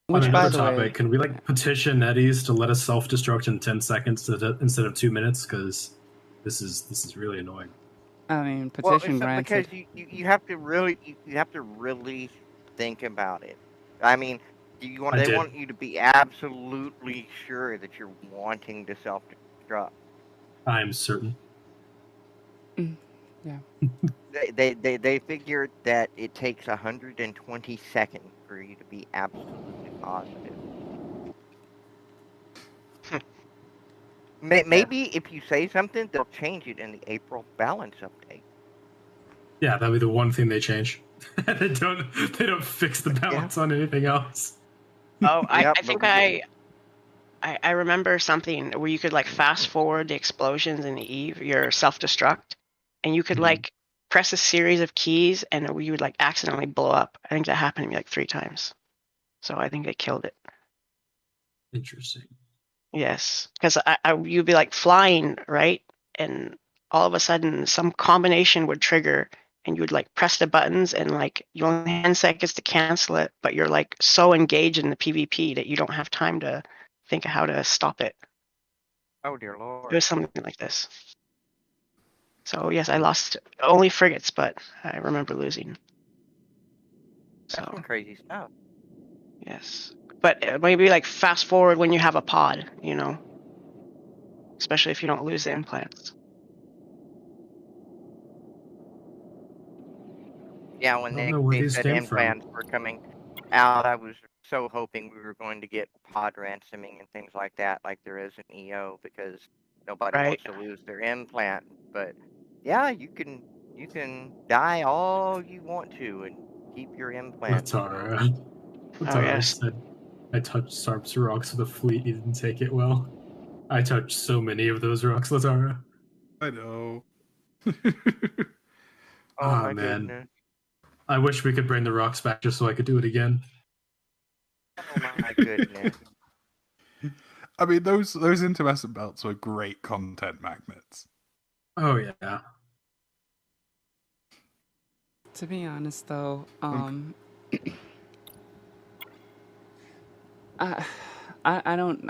On Which, by another the topic, way, can we petition NetEase to let us self-destruct in 10 seconds instead of 2 minutes? Because this is really annoying. I mean, Well, petition it's because granted. you have to really think about it. I mean, they want you to be absolutely sure that you're wanting to self-destruct. I'm certain. Yeah. They figured that it takes 120 seconds for you to be absolutely positive. Maybe if you say something, they'll change it in the April balance update. Yeah, that'll be the one thing they change. they don't fix the balance on anything else. Oh, Yep, I think I remember something where you could fast forward the explosions in the Eve, your self-destruct, and you could press a series of keys and you would accidentally blow up. I think that happened to me 3 times. So I think they killed it. Interesting. Yes, because you'd be flying, right? And all of a sudden some combination would trigger and you would press the buttons and you only have 10 seconds to cancel it, but you're so engaged in the PvP that you don't have time to think of how to stop it. Oh dear lord. It was something like this. So yes, I lost only frigates, but I remember losing. That's some crazy stuff. Yes, but maybe fast forward when you have a pod, especially if you don't lose the implants. Yeah, when they said implants were coming out, I was so hoping we were going to get pod ransoming and things like that, like there is in EO, because nobody wants to lose their implant. But yeah, you can die all you want to and keep your implant. Latara yes. said, I touched Sarp's rocks with a fleet. He didn't take it well. I touched so many of those rocks, Latara. I know. Oh my man. goodness. I wish we could bring the rocks back just so I could do it again. Oh my goodness. I mean, those intermittent belts were great content magnets. Oh yeah. To be honest, though, I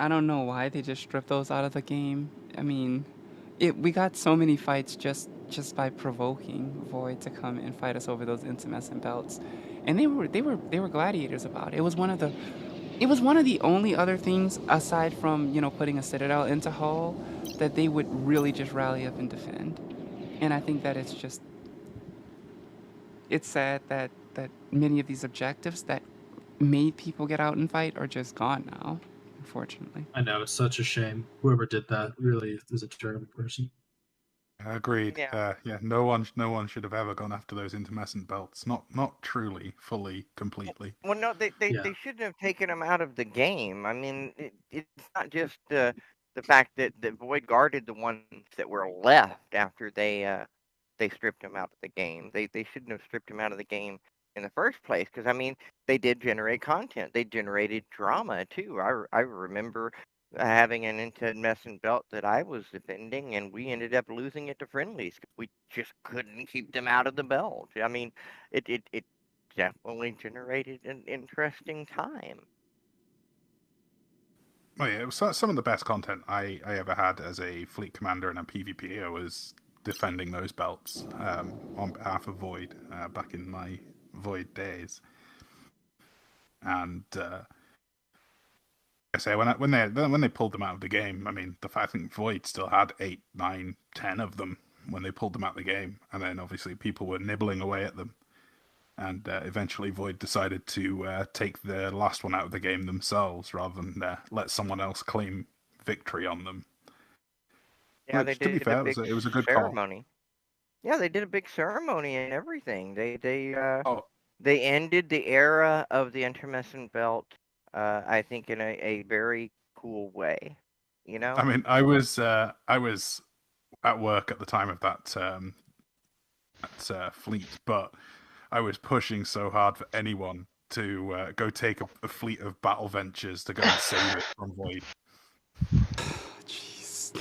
don't know why they just stripped those out of the game. I mean, we got so many fights just by provoking Void to come and fight us over those intumescent belts, and they were gladiators about it. It was one of the only other things aside from putting a citadel into Hull that they would really just rally up and defend. And I think that it's sad that many of these objectives that made people get out and fight are just gone now, unfortunately. I know, it's such a shame. Whoever did that really is a terrible person. Agreed. Yeah. No one should have ever gone after those intermittent belts. Not truly, fully, completely. Well, no, they shouldn't have taken them out of the game. I mean, it's not just the fact that Void guarded the ones that were left after they stripped them out of the game. They shouldn't have stripped them out of the game in the first place, because I mean, they did generate content. They generated drama too. I remember having an intermittent belt that I was defending, and we ended up losing it to friendlies. We just couldn't keep them out of the belt. I mean, it definitely generated an interesting time. Oh yeah, it was some of the best content I ever had as a fleet commander and a PvP. I was defending those belts on behalf of Void back in my Void days. And I say when they pulled them out of the game, I mean, I think Void still had 8, 9, 10 of them when they pulled them out of the game, and then obviously people were nibbling away at them. And eventually Void decided to take the last one out of the game themselves rather than let someone else claim victory on them. Yeah, Which, to be fair, it was a good ceremony. Call. Yeah, they did a big ceremony and everything. They ended the era of the intermittent belt, I think, in a very cool way. You know? I mean, I was at work at the time of that fleet, but I was pushing so hard for anyone to go take a fleet of battle ventures to go and save it from Void. Jeez.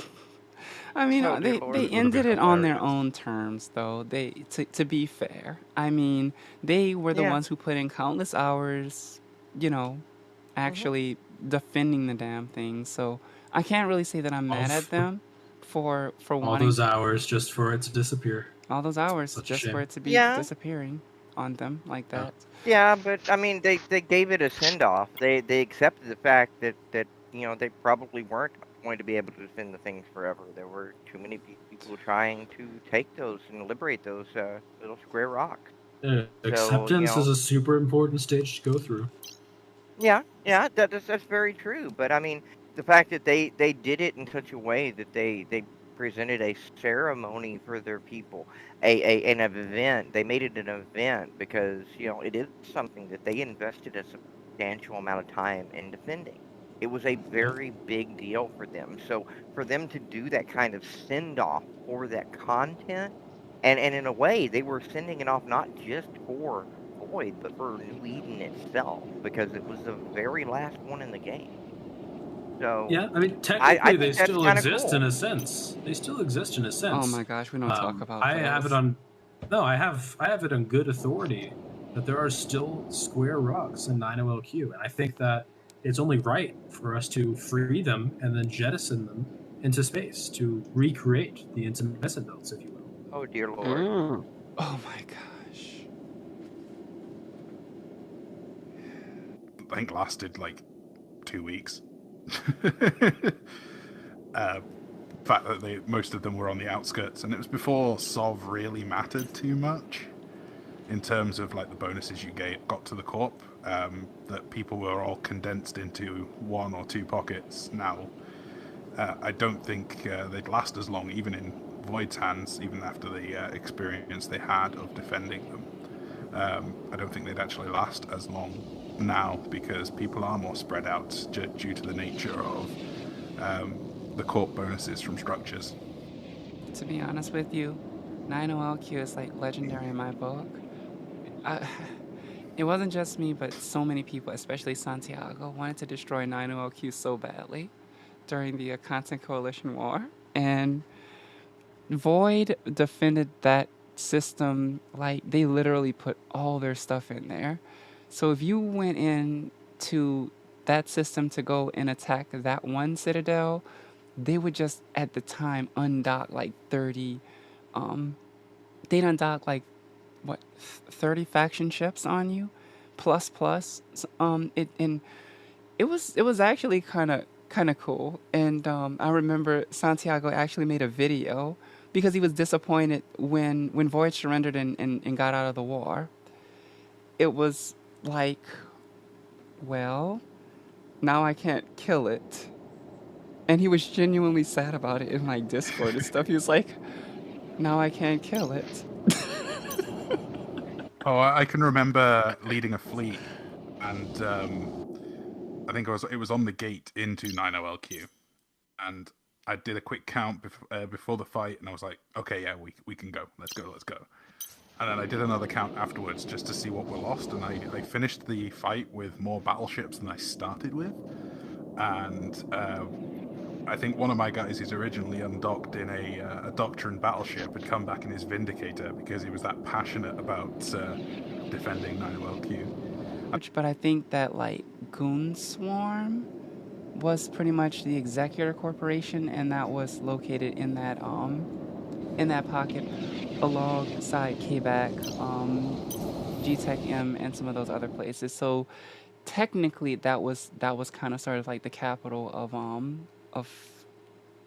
I mean, Oh dear they lord. Would have been ended it on their hilarious. own terms, though. To be fair, I mean, they were the Yeah. ones who put in countless hours, you know, Hmm. actually defending the damn thing. So I can't really say that I'm mad at Of them for all wanting those hours just for it to disappear. all those hours Such a just for shame. it to be Yeah. disappearing on them like Yeah. that. Yeah, but I mean, they gave it a send off. They accepted the fact that they probably weren't going to be able to defend the things forever. There were too many people trying to take those and liberate those little square rocks. So Acceptance is a super important stage to go through. yeah, that's very true. But I mean, the fact that they did it in such a way that they presented a ceremony for their people, an event. They made it an event because it is something that they invested a substantial amount of time in defending. It was a Yeah. very big deal for them. So for them to do that kind of send off for that content, and in a way, they were sending it off not just for Void, but for New Eden itself, because it was the very last one in the game. So Yeah, I mean, I technically, they think that's still kind of exist in cool. a sense. They still exist in a Oh sense. my gosh, we don't talk about I have it those. on. No, I have it on good authority that there are still square rocks in 9OLQ, and I think that it's only right for us to free them and then jettison them into space to recreate the incandescent belts, if you will. Oh dear lord. Mm. Oh my gosh. I think lasted like 2 weeks. Fact that most of them were on the outskirts, and it was before Sov really mattered too much in terms of like the bonuses you got to the corp. That people were all condensed into 1 or 2 pockets now. I don't think they'd last as long, even in Void's hands, even after the experience they had of defending them. I don't think they'd actually last as long now because people are more spread out due to the nature of the corp bonuses from structures. To be honest with you, 9OLQ is like legendary in my book. I, it wasn't just me, but so many people, especially Santiago, wanted to destroy 9OLQ so badly during the Constant Coalition War. And Void defended that system like they literally put all their stuff in there. So if you went in to that system to go and attack that one citadel, they would just at the time undock like 30 they'd undock like what 30 faction ships on you plus it and it was actually kind of cool. And I remember Santiago actually made a video because he was disappointed when Void surrendered and got out of the war. It was like, well, now I can't kill it. And he was genuinely sad about it in like Discord and stuff. He was like, now I can't kill it. Oh, I can remember leading a fleet, and I think it was on the gate into 9OLQ, and I did a quick count before the fight, and I was like, okay, yeah, we can go, let's go. And then I did another count afterwards just to see what were lost, and I finished the fight with more battleships than I started with, and I think one of my guys who's originally undocked in a Doctrine battleship had come back in his Vindicator because he was that passionate about defending 9OLQ. But I think that like Goon Swarm was pretty much the Executor Corporation, and that was located in that pocket alongside KBAC, GTech M, and some of those other places. So technically, that was kind of sort of like the capital of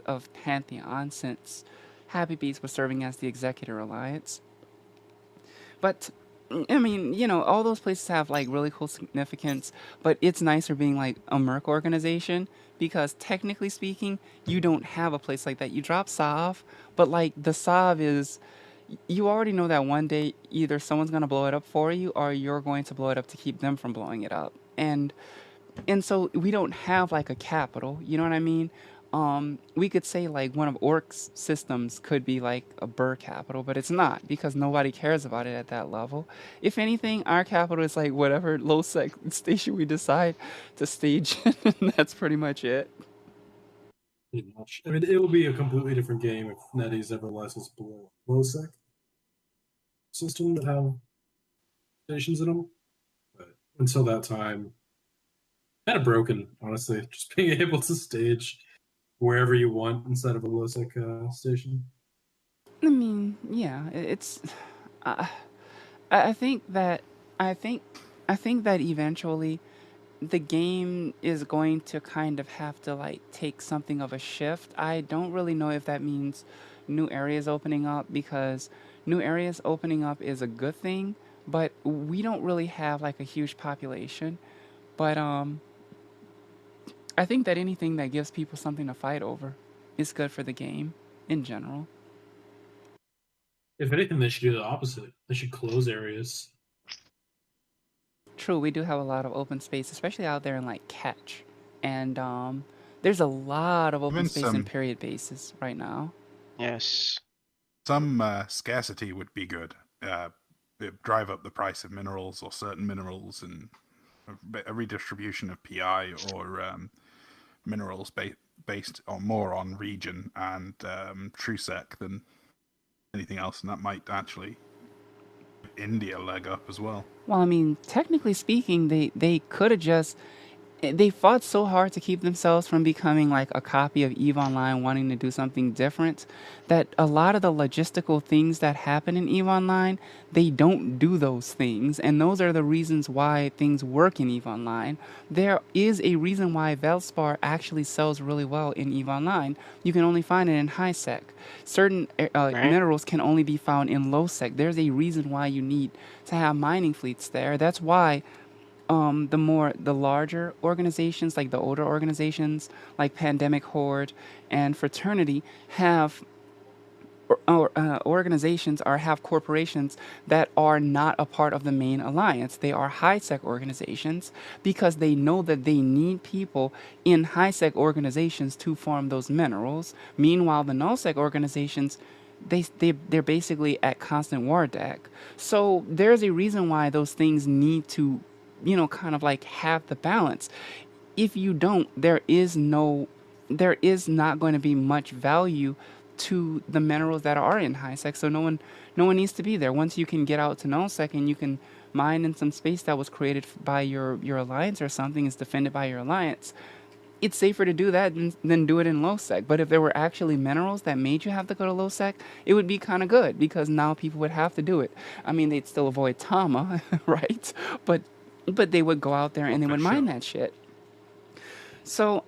of Pantheon, since Happy Beats was serving as the Executor Alliance. But I mean, all those places have like really cool significance, but it's nicer being like a Merc organization because technically speaking, you don't have a place like that. You drop Sav, but like the Sav is, you already know that one day either someone's going to blow it up for you or you're going to blow it up to keep them from blowing it up. And so we don't have like a capital, you know what I mean? we could say like one of Orc's systems could be like a Burr capital, but it's not because nobody cares about it at that level. If anything, our capital is like whatever low sec station we decide to stage, and that's pretty much it. Pretty much. I mean, it will be a completely different game if NetEase ever licensed below low sec system that have stations in them. But until that time, kind of broken, honestly. Just being able to stage wherever you want instead of a low sec station. I mean, yeah, it's. Uh, I think that I think I think that eventually the game is going to kind of have to like take something of a shift. I don't really know if that means new areas opening up because new areas opening up is a good thing, but we don't really have like a huge population. But I think that anything that gives people something to fight over is good for the game in general. If anything, they should do the opposite. They should close areas. True, we do have a lot of open space, especially out there in like catch, and there's a lot of open Even space in some period bases right now. Yes. some scarcity would be good. It'd drive up the price of minerals or certain minerals, and a redistribution of PI or minerals based on more on region and TrueSec than anything else, and that might actually give India a leg up as well. Well, I mean, technically speaking, they could have just they fought so hard to keep themselves from becoming like a copy of Eve Online wanting to do something different that a lot of the logistical things that happen in Eve Online, they don't do those things. And those are the reasons why things work in Eve Online. There is a reason why Velspar actually sells really well in Eve Online. You can only find it in high sec. Certain Right. minerals can only be found in low sec. There's a reason why you need to have mining fleets there. That's why the larger organizations, like the older organizations, like Pandemic Horde and Fraternity, have organizations or have corporations that are not a part of the main alliance. They are high sec organizations because they know that they need people in high sec organizations to farm those minerals. Meanwhile, the null sec organizations they're basically at constant war deck. So there's a reason why those things need to, kind of like have the balance. If you don't, there is not going to be much value to the minerals that are in high sec. So no one needs to be there. Once you can get out to null sec and you can mine in some space that was created by your alliance or something is defended by your alliance, it's safer to do that than do it in low sec. But if there were actually minerals that made you have to go to low sec, it would be kind of good because now people would have to do it. I mean, they'd still avoid Tama, right? But they would go out there and they For would mine sure. that shit. So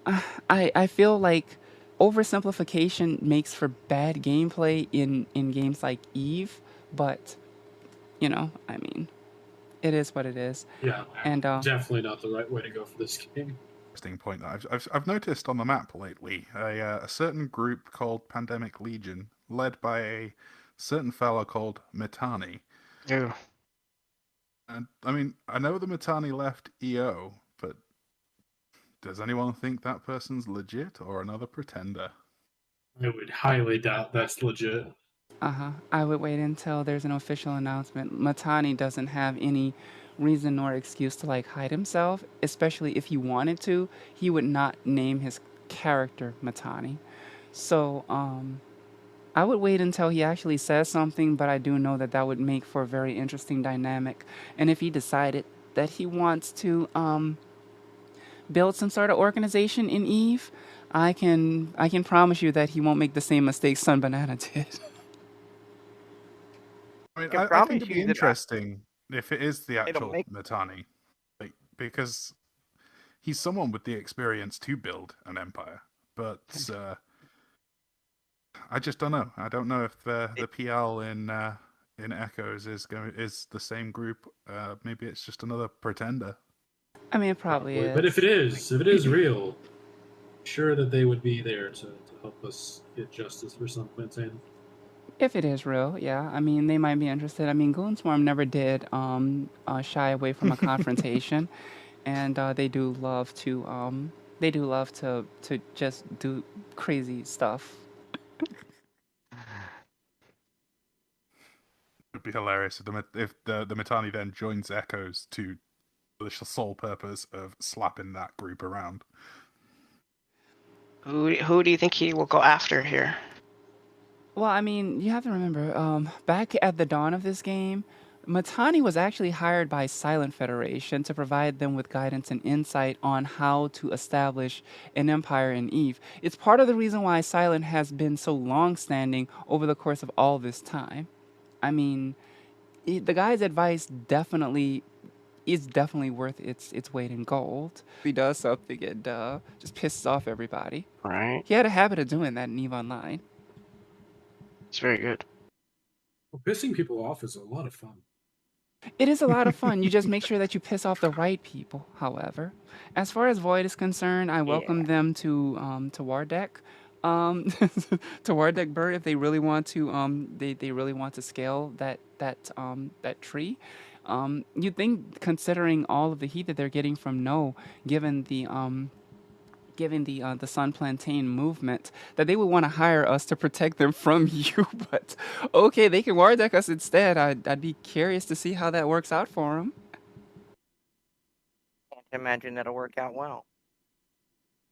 I feel like oversimplification makes for bad gameplay in games like Eve, but I mean, it is what it is. Yeah, And definitely not the right way to go for this game. Interesting point that I've noticed on the map lately. A certain group called Pandemic Legion, led by a certain fella called Mitani. Ew. And I mean, I know the Mitani left EO, but does anyone think that person's legit or another pretender? I would highly doubt that's legit. I would wait until there's an official announcement. Matani doesn't have any reason nor excuse to like hide himself, especially if he wanted to. He would not name his character Matani. So, I would wait until he actually says something, but I do know that that would make for a very interesting dynamic. And if he decided that he wants to build some sort of organization in Eve, I can promise you that he won't make the same mistakes Sun Banana did. I mean, can I promise think it'd be you that interesting if it is the it'll actual make Mitani, like, because he's someone with the experience to build an empire. But I just don't know. I don't know if the PL in Echoes is the same group. Maybe it's just another pretender. I mean, it probably is. But if it is real, sure that they would be there to help us get justice for Sun Plantain. If it is real, yeah. I mean, they might be interested. I mean, Goonswarm never did shy away from a confrontation, and they do love to, They do love to just do crazy stuff. It'd be hilarious if the Mittani then joins Echoes to the sole purpose of slapping that group around. Who do you think he will go after here? Well, I mean, you have to remember, back at the dawn of this game, Matani was actually hired by Silent Federation to provide them with guidance and insight on how to establish an empire in Eve. It's part of the reason why Silent has been so long-standing over the course of all this time. I mean, the guy's advice definitely is definitely worth its weight in gold. He does something and just pisses off everybody. Right. He had a habit of doing that in Eve Online. It's very good. Well, pissing people off is a lot of fun. It is a lot of fun. You just make sure that you piss off the right people. However, as far as Void is concerned, I welcome them to Wardek, to Wardek Bird if they really want to they really want to scale that tree. You'd think, considering all of the heat that they're getting from No, given the Sun Plantain movement, that they would want to hire us to protect them from you. But okay, they can war deck us instead. I'd be curious to see how that works out for them. Can't imagine that'll work out well.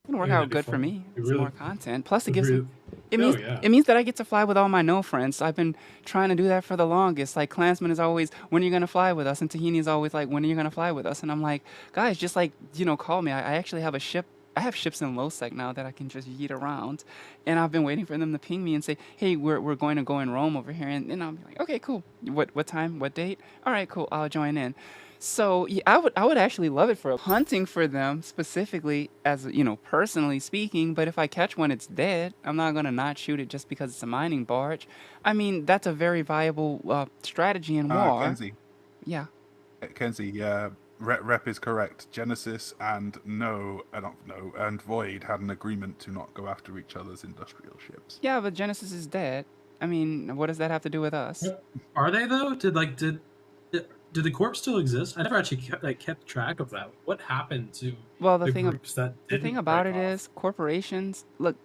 It's gonna work out good for me. It's more content. Plus, it gives really, me. It means that I get to fly with all my No friends. I've been trying to do that for the longest. Like Clansman is always, when are you gonna fly with us? And Tahini is always like, when are you gonna fly with us? And I'm like, guys, just like call me. I actually have a ship. I have ships in Losec now that I can just yeet around, and I've been waiting for them to ping me and say, "Hey, we're going to go in Rome over here," and I'll be like, "Okay, cool. What time? What date? All right, cool. I'll join in." So yeah, I would actually love it for hunting for them specifically, as personally speaking. But if I catch one, it's dead. I'm not gonna not shoot it just because it's a mining barge. I mean, that's a very viable strategy in war. Kenzie. Yeah. Kenzie, Rep is correct. Genesis and and Void had an agreement to not go after each other's industrial ships. Yeah, but Genesis is dead. I mean, what does that have to do with us? Are they though? Did the corp still exist? I never actually kept track of that. What happened to the thing about it off? is corporations. Look,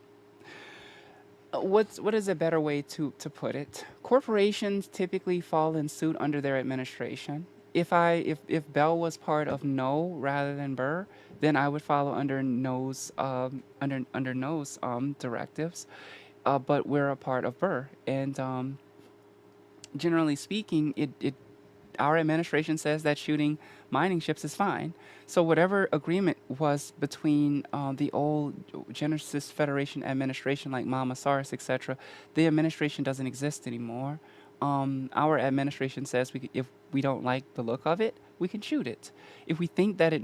what is a better way to put it? Corporations typically fall in suit under their administration. If Bell was part of No rather than Burr, then I would follow under No's under No's directives. But we're a part of Burr, and generally speaking, it our administration says that shooting mining ships is fine. So whatever agreement was between the old Genesis Federation administration, like Mama Sars, etc., the administration doesn't exist anymore. Our administration says if we don't like the look of it, we can shoot it. If we think that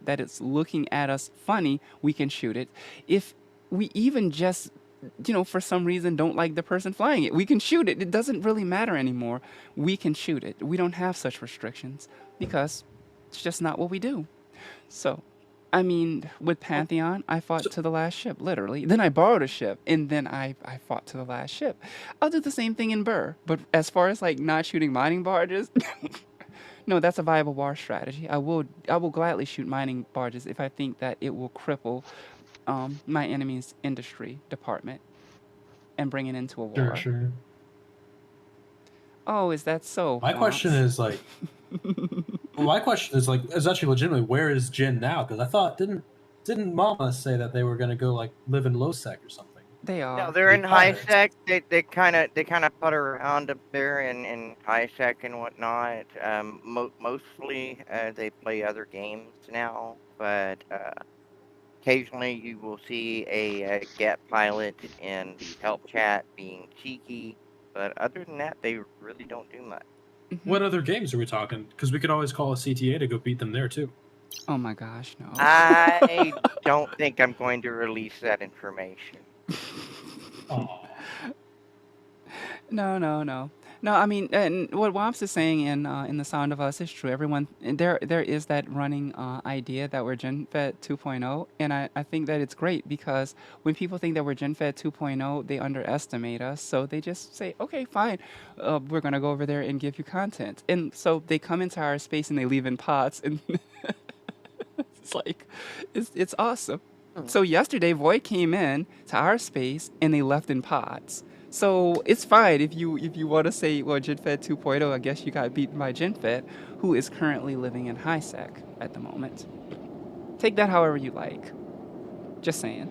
that it's looking at us funny, we can shoot it. If we even just for some reason don't like the person flying it, we can shoot it. It doesn't really matter anymore. We can shoot it. We don't have such restrictions because it's just not what we do. So, I mean, with Pantheon, I fought to the last ship, literally. Then I borrowed a ship, and then I fought to the last ship. I'll do the same thing in Burr. But as far as like not shooting mining barges, no, that's a viable war strategy. I will gladly shoot mining barges if I think that it will cripple my enemy's industry department and bring it into a war. Sure. Oh, is that so? My question is like, is actually legitimately, where is Jin now? Because I thought didn't Mama say that they were going to go like live in low sec or something? They are. No, they're in high sec. They kind of putter around up there in high sec and whatnot. Mostly they play other games now, but occasionally you will see a get pilot in the help chat being cheeky. But other than that, they really don't do much. What other games are we talking? Because we could always call a CTA to go beat them there too. Oh my gosh, no. I don't think I'm going to release that information. Oh. No. I mean, and what Womps is saying in the Sound of Us is true. Everyone there is that running idea that we're GenFed 2.0, and I think that it's great because when people think that we're GenFed 2.0, they underestimate us. So they just say, okay, fine, we're gonna go over there and give you content, and so they come into our space and they leave in pots and. It's like, it's awesome. So yesterday, Void came in to our space and they left in pods. So it's fine if you want to say, well, GenFed 2.0, I guess you got beaten by GenFed, who is currently living in HiSec at the moment. Take that however you like. Just saying.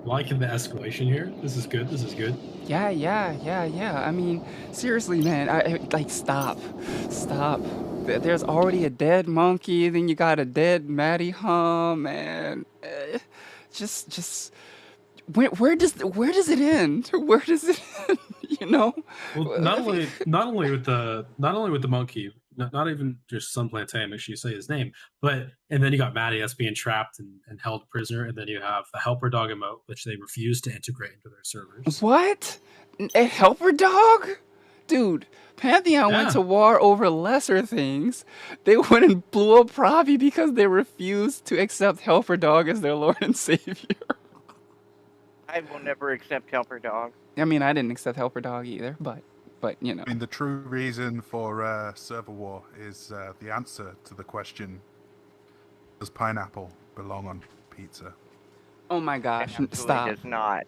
Liking the escalation here. This is good. This is good. Yeah. I mean, seriously, man. Like, stop. There's already a dead monkey. Then you got a dead Matty Hum, man. Just. Where does it end? Where does it end? You know. Well, not only with the monkey, not even just Sun Plantain, make sure you say his name, but and then you got Mattias being trapped and held prisoner, and then you have the helper dog emote, which they refuse to integrate into their servers. What? A helper dog? Dude, Pantheon went to war over lesser things. They went and blew up Pravi because they refused to accept helper dog as their lord and savior. I will never accept helper dog. I mean, I didn't accept helper dog either, but you know. I mean, the true reason for server war is the answer to the question: does pineapple belong on pizza? Oh my gosh! It absolutely Stop. does not.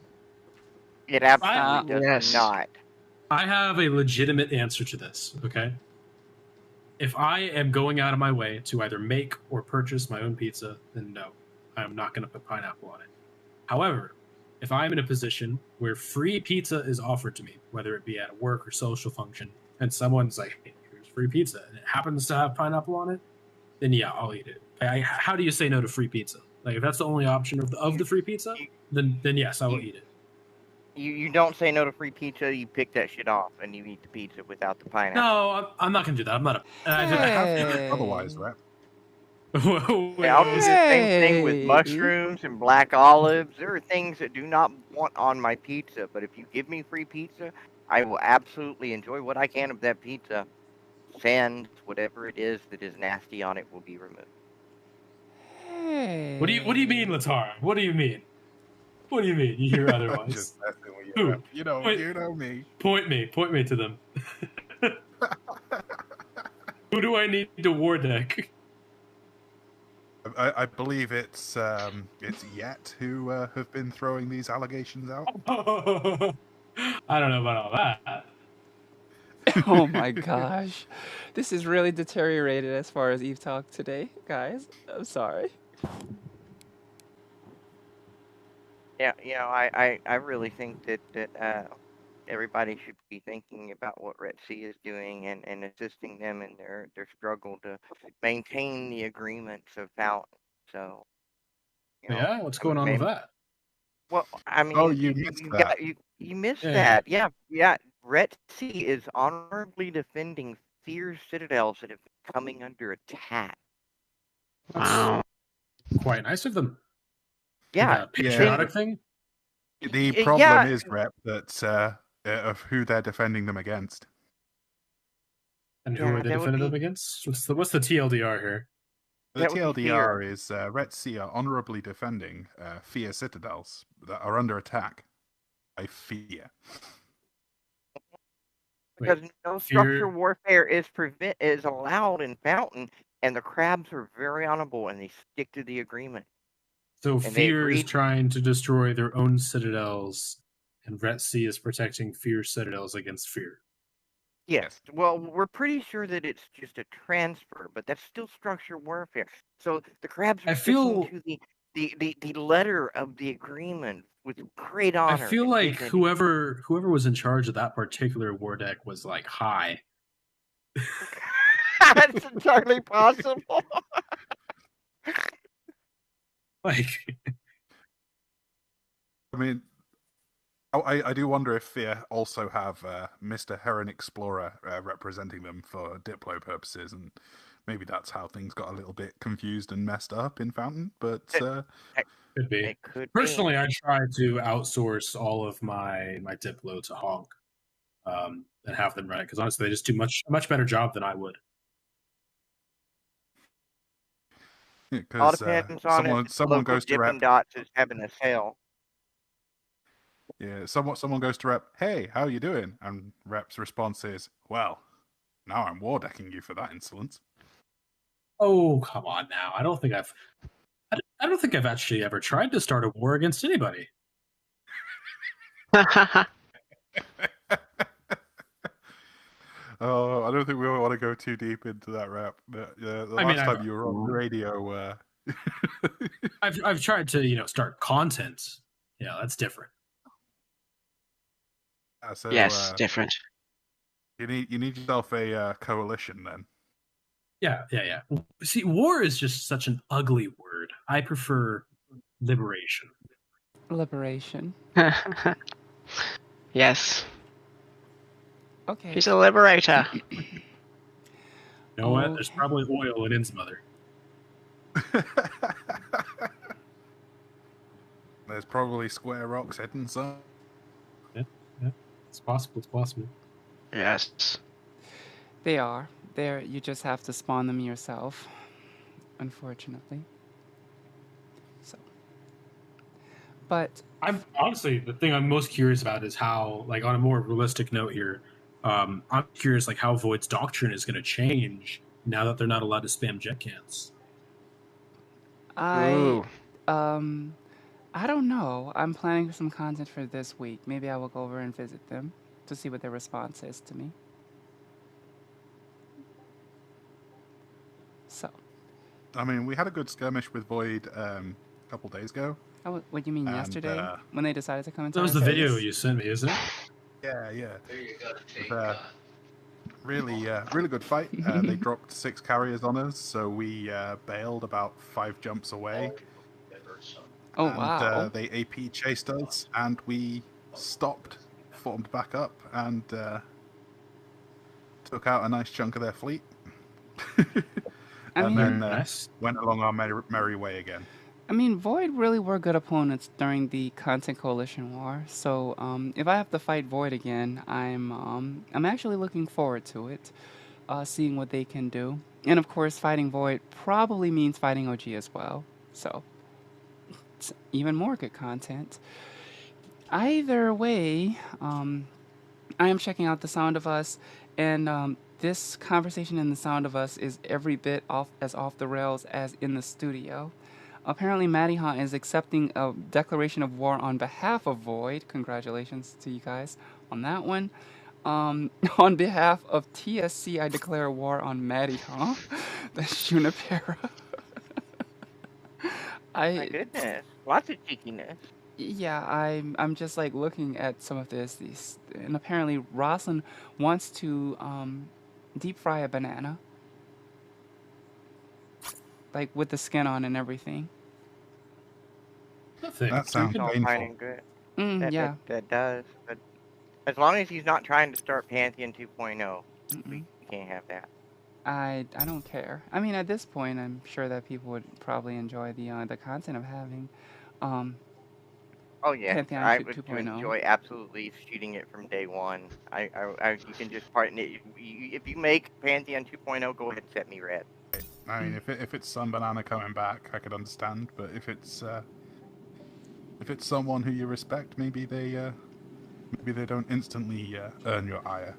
It absolutely does not. I have a legitimate answer to this. Okay, if I am going out of my way to either make or purchase my own pizza, then no, I'm not going to put pineapple on it. However, if I'm in a position where free pizza is offered to me, whether it be at a work or social function, and someone's like, hey, here's free pizza, and it happens to have pineapple on it, then yeah, I'll eat it. How do you say no to free pizza? Like, if that's the only option of the free pizza, then yes, I will eat it. You don't say no to free pizza, you pick that shit off, and you eat the pizza without the pineapple. No, I'm not going to do that. I'm not a... I have to otherwise, right? I'll do the same thing with mushrooms and black olives. There are things that do not want on my pizza, but if you give me free pizza, I will absolutely enjoy what I can of that pizza. Sand, whatever it is that is nasty on it, will be removed. Hey. What do you mean, Latara? What do you mean? What do you mean? You hear otherwise? Just messing with you. You know me. Point me to them. Who do I need to war deck? I believe it's Yet who have been throwing these allegations out. I don't know about all that. Oh my gosh. This is really deteriorated as far as Eve Talk today, guys. I'm sorry. Yeah, I really think that everybody should be thinking about what Red Sea is doing and assisting them in their struggle to maintain the agreements of Fountain. So, yeah, what's going on with that? Well, I mean, you missed that. You missed that. Yeah. Red Sea is honorably defending fierce citadels that have been coming under attack. Wow. Quite nice of them. Yeah. Patriotic thing? The problem is, Rep, that of who they're defending them against. And who are they defending them against? What's the TLDR here? The TLDR is Red Sea are honorably defending Fear citadels that are under attack by Fear. Because no structural warfare is allowed in Fountain, and the crabs are very honorable and they stick to the agreement. So Fear is trying to destroy their own citadels, and Red Sea is protecting Fear's citadels against Fear. Yes. Well, we're pretty sure that it's just a transfer, but that's still structural warfare. So the crabs are sticking to the letter of the agreement with great honor. I feel like whoever was in charge of that particular war deck was like high. That's entirely possible. Like, I mean, I do wonder if Fear also have Mr. Heron Explorer representing them for Diplo purposes, and maybe that's how things got a little bit confused and messed up in Fountain. But could be. Personally, I try to outsource all of my Diplo to Honk and have them run it, because honestly, they just do a much better job than I would. All depends on someone goes to Rep. Dots is having a sale. Yeah, someone goes to Rep. Hey, how you doing? And Rep's response is, well, Now I'm war decking you for that insolence. Oh, come on now. I don't think I've actually ever tried to start a war against anybody. Oh, I don't think we want to go too deep into that rap. The last time you were on the radio, I've tried to start content. Yeah, that's different. so, yes, different. You need yourself a coalition then. Yeah. See, war is just such an ugly word. I prefer liberation. Liberation. Yes. Okay. He's a liberator. You know what? There's probably oil in his mother. There's probably square rocks hidden some. Yeah. It's possible. Yes. They are. There, you just have to spawn them yourself, unfortunately. So. But I'm honestly, the thing I'm most curious about is how, like, on a more realistic note here, I'm curious, like, how Void's doctrine is going to change now that they're not allowed to spam jet cans. Ooh. I don't know. I'm planning some content for this week. Maybe I will go over and visit them to see what their response is to me. So. I mean, we had a good skirmish with Void a couple days ago. Oh, what do you mean, yesterday? When they decided to come into That was the video you sent me, isn't it? Yeah. It was, really good fight. They dropped 6 carriers on us, so we bailed about 5 jumps away. Oh, wow. They AP chased us, and we stopped, formed back up, and took out a nice chunk of their fleet. And then went along our merry way again. I mean, Void really were good opponents during the Content Coalition War. So if I have to fight Void again, I'm actually looking forward to it, seeing what they can do. And of course, fighting Void probably means fighting OG as well. So it's even more good content. Either way, I am checking out The Sound of Us, and this conversation in The Sound of Us is every bit off the rails as in the studio. Apparently, Matty Hunt is accepting a declaration of war on behalf of Void. Congratulations to you guys on that one. On behalf of TSC, I declare war on Matty Hunt. That's Junipera. My goodness, lots of cheekiness. Yeah, I'm just like looking at some of this, and apparently Roslyn wants to deep fry a banana, like with the skin on and everything. That sounds painful. Good. Yeah. That does. But as long as he's not trying to start Pantheon 2.0, we can't have that. I don't care. I mean, at this point, I'm sure that people would probably enjoy the content of having. Oh yeah, Pantheon I would 2.0. enjoy absolutely shooting it from day one. You can just partner it. If you make Pantheon 2.0, go ahead and set me red. I mean, if it's Sun Banana coming back, I could understand. But if it's someone who you respect, maybe they don't instantly earn your ire.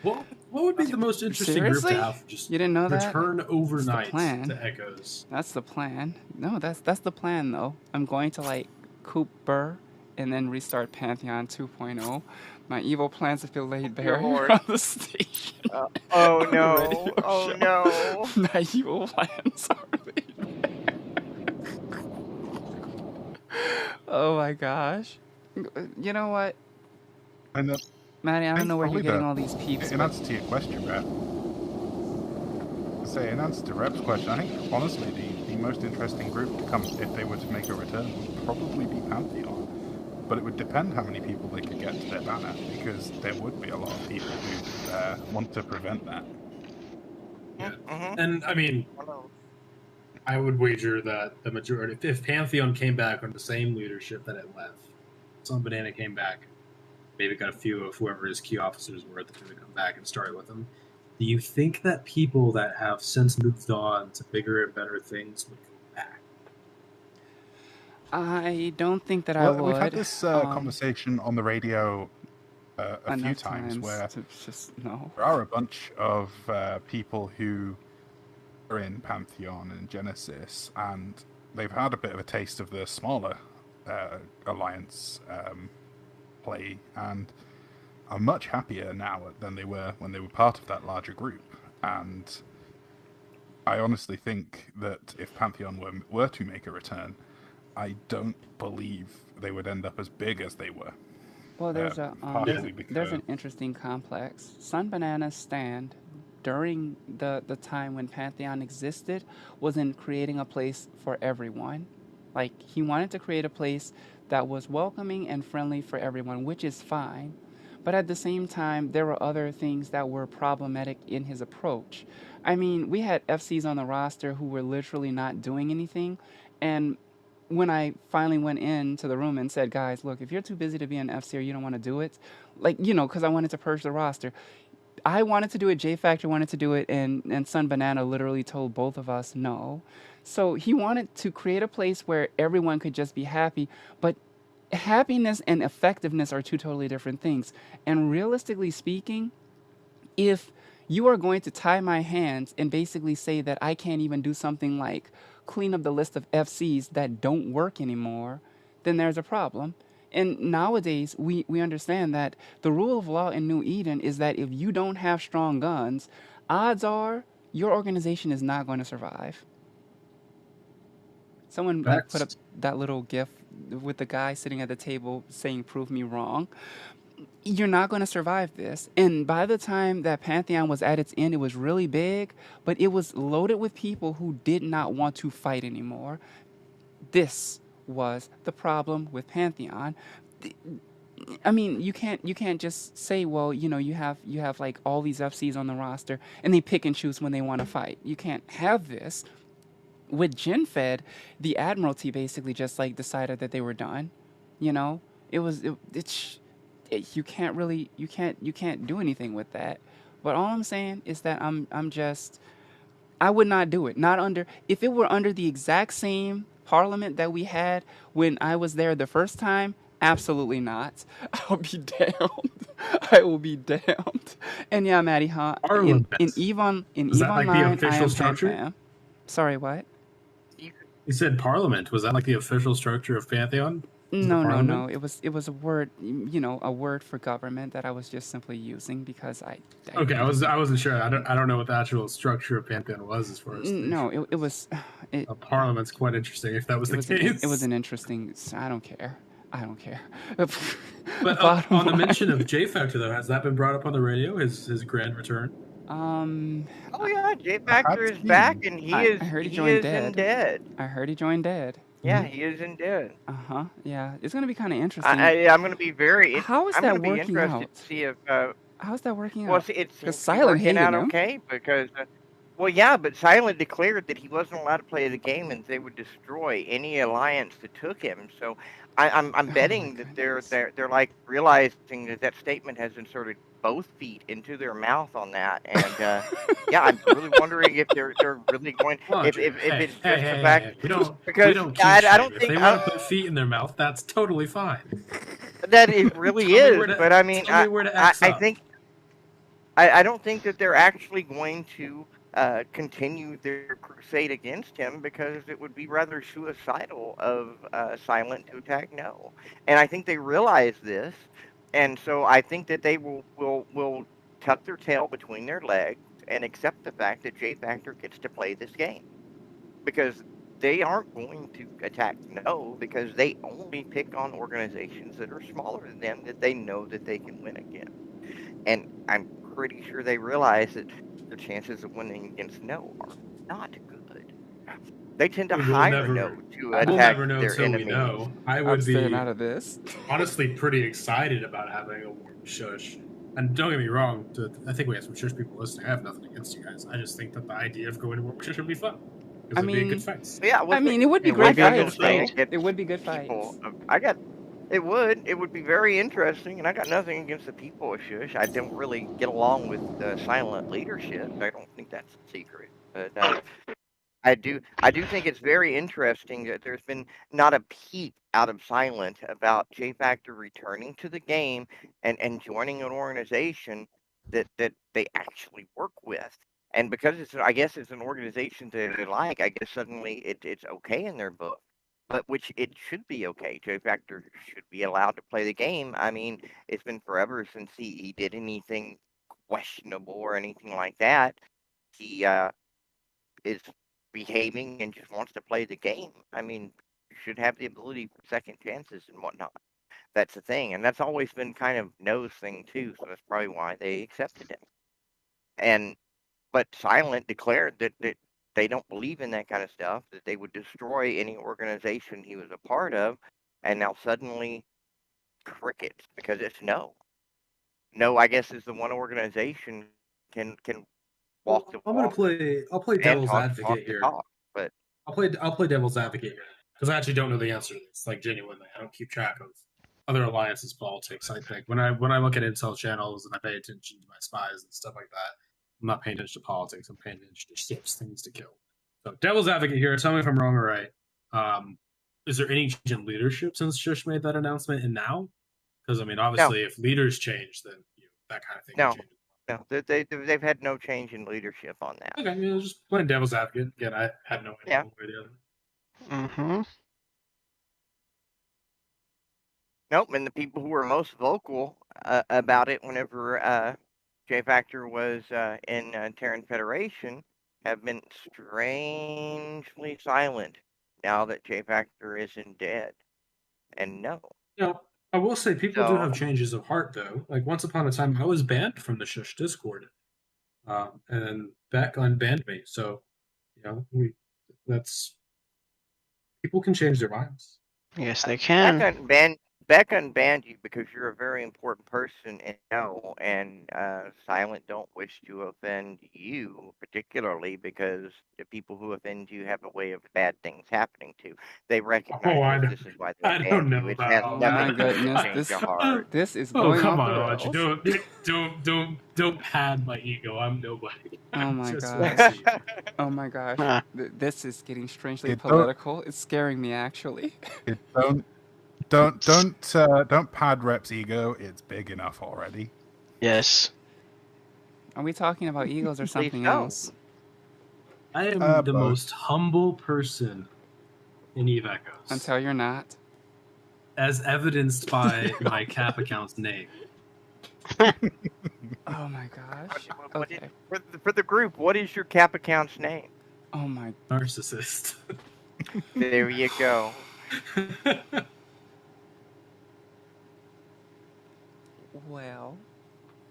What would be the most interesting group to have? Just you didn't know return that? overnight plan. to Echoes. That's the plan. No, that's the plan though. I'm going to like Coop Burr and then restart Pantheon 2.0. My evil plans have been laid bare on the station. Oh no! Oh no! My evil plans are laid bare. Oh my gosh! You know what? I know. Maddie, I don't know where you're getting all these peeps. In answer to your question, Rep. In answer to Rep's question, I think honestly the most interesting group to come if they were to make a return would probably be Pantheon. But it would depend how many people they could get to their banner, because there would be a lot of people who want to prevent that. Yeah. And I mean, I would wager that the majority, if Pantheon came back on the same leadership that it left, Sun Banana came back, maybe got a few of whoever his key officers were that could come back and start with him. Do you think that people that have since moved on to bigger and better things would come back? I don't think that I would. We've had this conversation on the radio a few enough times where to just no. there are a bunch of people who are in Pantheon and Genesis, and they've had a bit of a taste of the smaller alliance play, and are much happier now than they were when they were part of that larger group. And I honestly think that if Pantheon were to make a return, I don't believe they would end up as big as they were. Well, there's because an interesting complex. Sun Banana's stand during the time when Pantheon existed was in creating a place for everyone. Like, he wanted to create a place that was welcoming and friendly for everyone, which is fine. But at the same time, there were other things that were problematic in his approach. I mean, we had FCs on the roster who were literally not doing anything. And when I finally went into the room and said, guys, look, if you're too busy to be an FC or you don't want to do it, like, because I wanted to purge the roster, I wanted to do it, J Factor wanted to do it, and Sun Banana literally told both of us no. So he wanted to create a place where everyone could just be happy, but happiness and effectiveness are two totally different things. And realistically speaking, if you are going to tie my hands and basically say that I can't even do something like clean up the list of FCs that don't work anymore, then there's a problem. And nowadays, we understand that the rule of law in New Eden is that if you don't have strong guns, odds are your organization is not going to survive. Someone like put up that little gif with the guy sitting at the table saying, "Prove me wrong." You're not going to survive this. And by the time that Pantheon was at its end, it was really big, but it was loaded with people who did not want to fight anymore. This was the problem with Pantheon. I mean, you can't just say, well, you have like all these FCs on the roster and they pick and choose when they want to fight. You can't have this. With GenFed, the Admiralty basically just like decided that they were done. You can't do anything with that. But all I'm saying is that I would not do it. Not under if it were under the exact same parliament that we had when I was there the first time. Absolutely not. I'll be damned. I will be damned. And yeah, Maddie, huh? In EVE Online, I am Pan. Sorry, what? You said Parliament. Was that like the official structure of Pantheon? No. It was a word, a word for government that I was just simply using because I wasn't sure. I don't know what the actual structure of Pantheon was as far as. No, it was. A Parliament's quite interesting. If that was the case, it was an interesting. I don't care. But on the mention of J Factor, though, has that been brought up on the radio? His grand return. Oh yeah, J Factor is back, and he is in Dead. I heard he joined Dead. Yeah, he is in Dead. Yeah, it's gonna be kind of interesting. I'm gonna be very. How is that working out? To see if. How's that working out? Well, it's Silent hated him. Okay, because. Well, yeah, but Silent declared that he wasn't allowed to play the game, and they would destroy any alliance that took him. So, I'm betting that they're like realizing that statement has inserted both feet into their mouth on that, and yeah, I'm really wondering if they're really going. If it's just the fact because we don't I don't think if they want to put feet in their mouth, that's totally fine. That it really is, but I mean, I think I don't think that they're actually going to. Continue their crusade against him because it would be rather suicidal of Silent to attack No. And I think they realize this, and so I think that they will tuck their tail between their legs and accept the fact that J Factor gets to play this game. Because they aren't going to attack No, because they only pick on organizations that are smaller than them that they know that they can win against. And I'm pretty sure they realize that the chances of winning against No are not good. They tend to hire No to attack their enemies. Know. I would be out of this. Honestly pretty excited about having a War Shush. And don't get me wrong, I think we have some Shush people listening. I have nothing against you guys. I just think that the idea of going to War Shush would be fun. It would be good fights. Yeah, it would be great fights. It would be good fights. It would be very interesting, and I got nothing against the people of Shush. I don't really get along with Silent leadership. I don't think that's a secret. But I do think it's very interesting that there's been not a peep out of silence about J Factor returning to the game and joining an organization that they actually work with. And because I guess it's an organization that they like, I guess suddenly it's okay in their book. But which it should be okay. J Factor should be allowed to play the game. I mean, it's been forever since he did anything questionable or anything like that. He is behaving and just wants to play the game. I mean, you should have the ability for second chances and whatnot. That's the thing, and that's always been kind of No's thing too. So that's probably why they accepted him. And but Silent declared that they don't believe in that kind of stuff. That they would destroy any organization he was a part of. And now suddenly crickets because it's no. No, I guess is the one organization can walk the I'm gonna walk play. I'll play and devil's talk advocate the here. talk. But I'll play devil's advocate here because I actually don't know the answer to this. Like genuinely, I don't keep track of other alliances politics. I think when I look at intel channels and I pay attention to my spies and stuff like that, I'm not paying attention to politics. I'm paying attention to ships, things to kill. So devil's advocate here. Tell me if I'm wrong or right. Is there any change in leadership since Shush made that announcement and now? Because I mean, no, obviously, if leaders change, then that kind of thing no, changes. no. They've had no change in leadership on that. Okay, just playing devil's advocate. Again, I had no idea Yeah. one way or the other. Mm-hmm. Nope. And the people who were most vocal about it whenever J Factor was in Terran Federation have been strangely silent now that J Factor isn't dead. And no. I will say people do So have changes of heart, though. Like once upon a time, I was banned from the Shush Discord, and then that unbanned me. So, that's people can change their minds. Yes, they can. Becca unbanned you because you're a very important person and no, and Silent don't wish to offend you particularly because the people who offend you have a way of bad things happening to. They recognize this. This is why they I don't banned you. know It about has all Oh my nothing to do with goodness, change of heart. this is Oh going come off the on, Archie! rails. Don't pad my ego. I'm nobody. Oh I'm my just gosh. Rosie. Oh my gosh. Huh. This is getting strangely It don't- political. It's scaring me actually. Don't pad Rep's ego. It's big enough already. Yes. Are we talking about eagles or Please something don't. else? I am the both. most humble person in Eve Echoes, Until you're not. as evidenced by my cap account's name. Oh my gosh. Okay. For the group, what is your cap account's name? Oh my. Narcissist. There you go. Well.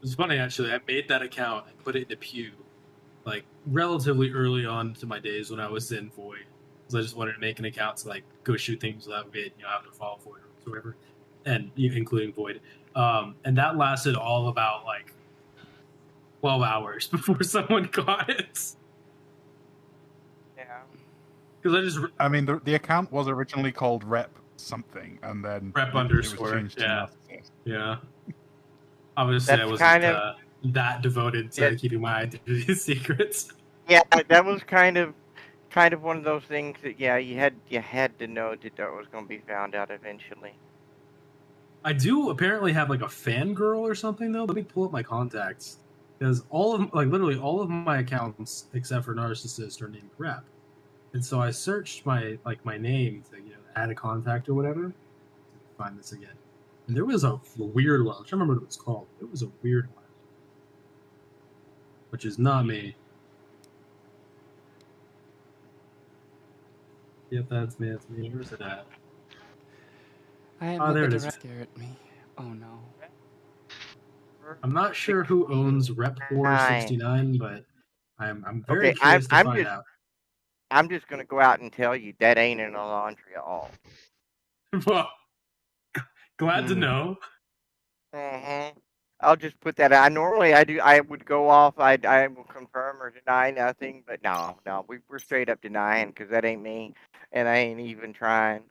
It's funny actually. I made that account and put it in a Pew, like relatively early on to my days when I was in Void, because I just wanted to make an account to like go shoot things without having to follow Void or whatever, and including Void. And that lasted all about like 12 hours before someone got it. Yeah. Because I mean, the account was originally called Rep something, and then Rep it underscore, was changed to yeah. Narcissist. Yeah. Obviously, That's I wasn't kind of- that devoted to keeping my identity secrets. Yeah, that was kind of one of those things that you had to know that was going to be found out eventually. I do apparently have like a fangirl or something though. Let me pull up my contacts, because literally all of my accounts except for Narcissist are named Rep, and so I searched my name to add a contact or whatever. Find this again, and there was a weird one. I can't remember what it was called. It was a weird one, which is not me. Yep, that's me. That's me. Where's it at? I admit there it the is. direct scared me. Oh no. I'm not sure who owns Rep 469, but I'm very curious to find out. I'm just going to go out and tell you that ain't in the laundry at all. Well, glad to know. Mm-hmm. I'll just put that out. Normally, I would go off. I will confirm or deny nothing, but no, we're straight up denying because that ain't me, and I ain't even trying.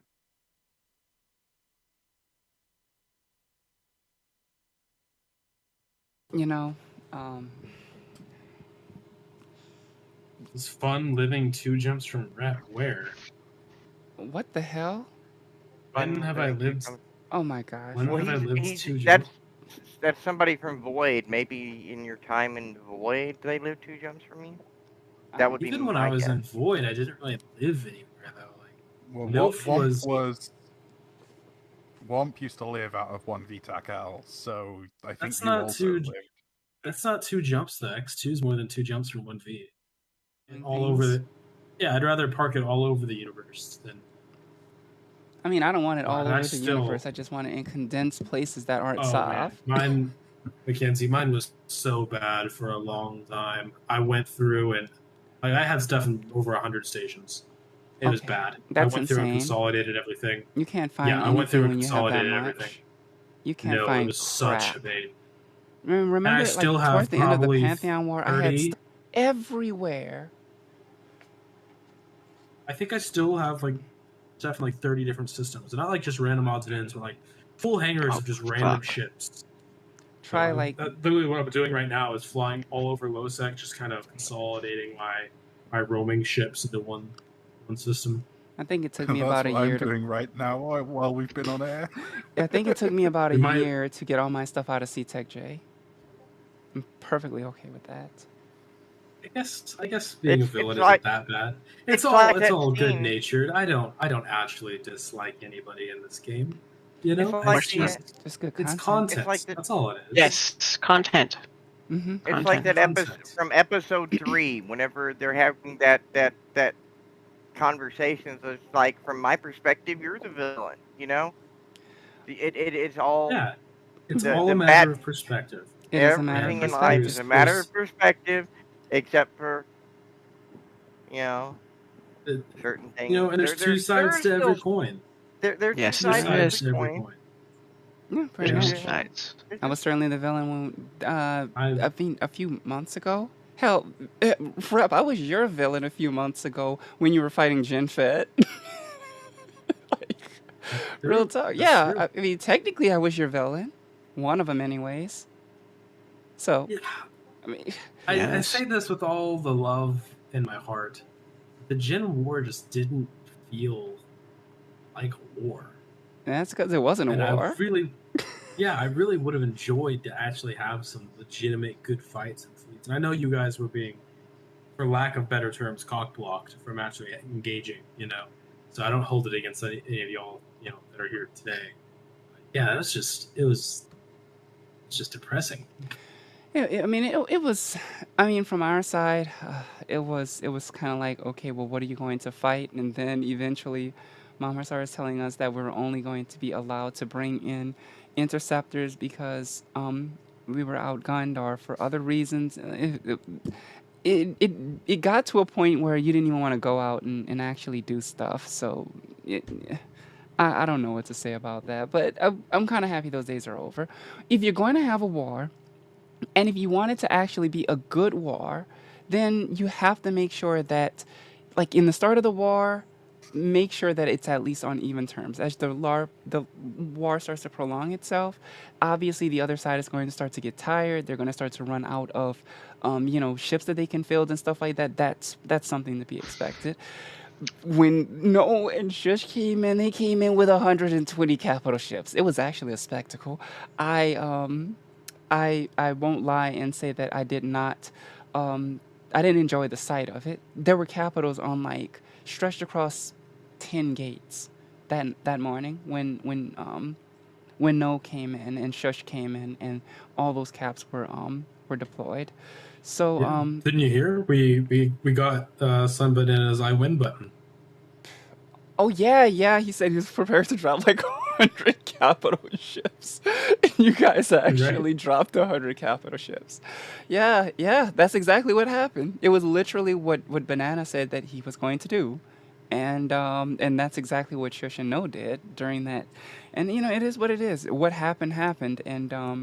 It's fun living 2 jumps from where? What the hell? When have I living two lived? jumps. Oh my gosh. When Well, have I lived he's 2 jumps? that's somebody from Void. Maybe in your time in Void, they live 2 jumps from you. That would be Even when my I was guess. in Void, I didn't really live anywhere though. Like Well, Milf Womp used to live out of 1 VTAC L, so I think That's you not also 2. lived. That's not 2 jumps. The X2 is more than 2 jumps from 1V. Doing All over things. the. Yeah, I'd rather park it all over the universe than. I mean, I don't want it all And I over the still- universe. I just want it in condensed places that aren't Oh man, soft. mine, Mackenzie, mine was so bad for a long time. I went through and like I had stuff in over 100 stations. It was Okay, bad. that's I went through and insane. consolidated everything. You can't find Yeah, I went through anything and when you have that consolidated much. everything. You can't No, find it was such a crap. pain. Remember, I still like have towards the end of the probably Pantheon War, I had 30. stuff everywhere. I think I still have like stuff in like 30 different systems. And not like just random odds and ends, but like full hangars of just random fuck. ships. Try So, like literally what I'm doing right now is flying all over LoSec, just kind of consolidating my roaming ships into one system. I think it took me That's about a what year I'm doing right now while we've been on air. I think it took me about a We might- year to get all my stuff out of C-Tech J. I'm perfectly okay with that. I guess being a It's villain like- isn't that bad. it's It's all like it's that all good scene- natured. I don't actually dislike anybody in this game. You know, It's like it's the- just Just good it's content. content. It's like the- That's all it is. Yes, content. Mm-hmm. It's like that Content. episode from episode 3. Whenever they're having that conversations, it's like, from my perspective, you're the villain. You know, it's all Yeah, it's The- all the a bad- matter of perspective. It is a matter of everything in perspective. life perspective. is a matter of perspective, except for It- certain things. You know, and there's two sides to every still- coin. There's Yes, two there sides to is. to every every coin. coin. Yeah, pretty Yeah. much. Two sides. I was certainly the villain when I I think a few months ago. Hell, Rep, I was your villain a few months ago when you were fighting Jin Fett. Like, real talk. That's Yeah, true. I mean, technically, I was your villain. One of them, anyways. So, Yeah. I mean, I Yes. say this with all the love in my heart. The Jin War just didn't feel like a war. that's because it wasn't a And war. I really would have enjoyed to actually have some legitimate good fights and fleets. And I know you guys were being, for lack of better terms, cock blocked from actually engaging, you know. So I don't hold it against any of y'all, you know, that are here today. But yeah, it's just depressing. Yeah, I mean, it was. I mean, from our side, it was kind of like, okay, well, what are you going to fight? And then eventually, Mama started telling us that we were only going to be allowed to bring in interceptors because we were outgunned or for other reasons. It got to a point where you didn't even want to go out and actually do stuff. So I don't know what to say about that, but I'm kind of happy those days are over. If you're going to have a war, and if you want it to actually be a good war, then you have to make sure that, like in the start of the war, make sure that it's at least on even terms. As the war starts to prolong itself, obviously the other side is going to start to get tired. They're going to start to run out of, ships that they can field and stuff like that. That's something to be expected. When No and Shush came in, they came in with 120 capital ships. It was actually a spectacle. I won't lie and say that I did not. I didn't enjoy the sight of it. There were capitals on like stretched across 10 gates that morning when No came in and Shush came in and all those caps were deployed. So Yeah. Didn't you hear? We got Sunbud in his I win button. Oh yeah, he said he was prepared to drop like 100 capital ships. And you guys actually dropped 100 capital ships. Yeah, that's exactly what happened. It was literally what Banana said that he was going to do. And that's exactly what Shush and No did during that. And it is what it is. What happened and I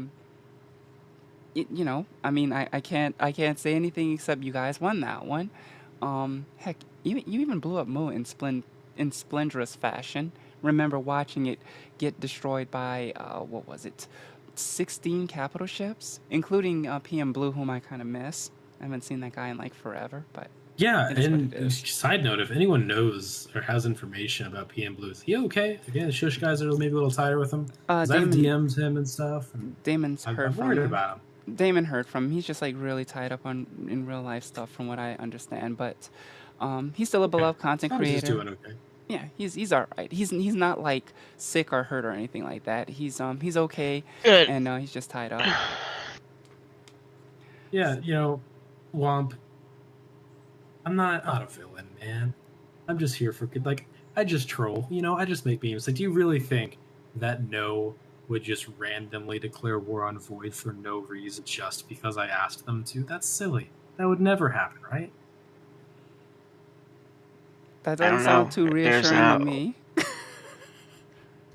mean, I can't say anything except you guys won that one. Heck, you even blew up Moo in splendorous fashion. Remember watching it get destroyed by what was it, 16 capital ships, including PM Blue, whom I kind of miss. I haven't seen that guy in like forever, but Yeah, It is what and it is. side note, if anyone knows or has information about PM Blue, is he okay? Again, the Shush guys are maybe a little tighter with him. 'Cause I've Damon, DM'd him and stuff. And Damon's heard I'm from worried him. about him. Damon heard from him. He's just like really tied up on in real life stuff, from what I understand. But he's still a beloved content Probably creator. just doing okay. Yeah, he's all right. He's not like sick or hurt or anything like that. He's okay, Good. and he's just tied up. Yeah, Womp. I'm not a villain, man. I'm just here for like I just troll. I just make memes. Like, do you really think that No would just randomly declare war on Void for no reason just because I asked them to? That's silly. That would never happen, right? That doesn't sound too reassuring to me.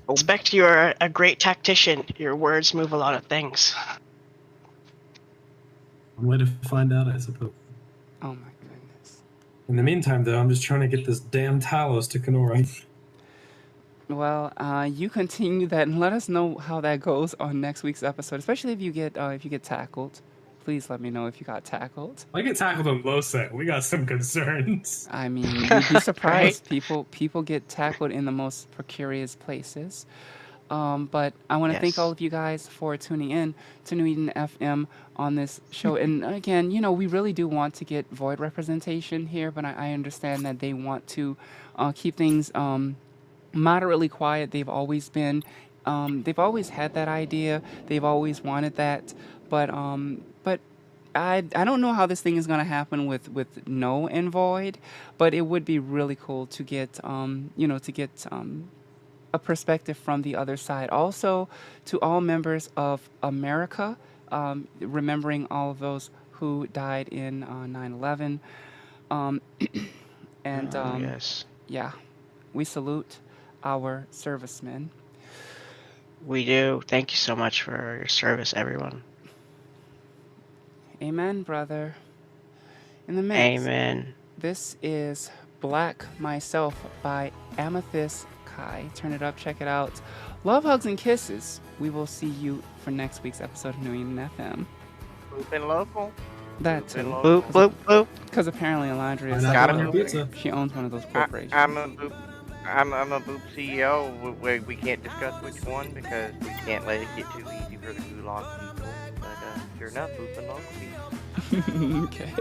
Expect you're a great tactician. Your words move a lot of things. One way to find out, I suppose. Oh my goodness. In the meantime, though, I'm just trying to get this damn Talos to Kenora. Well, you continue that and let us know how that goes on next week's episode, especially if you get tackled. Please let me know if you got tackled. I get tackled on low set. We got some concerns. I mean, you'd be surprised. People get tackled in the most precarious places. But I want to thank all of you guys for tuning in to New Eden FM on this show. And again, we really do want to get Void representation here, but I understand that they want to keep things moderately quiet. They've always been, they've always had that idea. They've always wanted that, but I don't know how this thing is going to happen with No and Void, but it would be really cool to get a perspective from the other side. Also, to all members of America, remembering all of those who died in 9/11, and yes, yeah, we salute our servicemen. We do. Thank you so much for your service, everyone. Amen, brother. In the mix. Amen. This is Black Myself by Amethyst Kai. Turn it up, check it out. Love, hugs, and kisses. We will see you for next week's episode of New Eden FM. Boop and local. That too. Boop, boop, boop. Because apparently Alondra is she owns one of those corporations. I'm a boop CEO. We can't discuss which one because we can't let it get too easy for the gulag people. But sure enough, boop and local. Okay.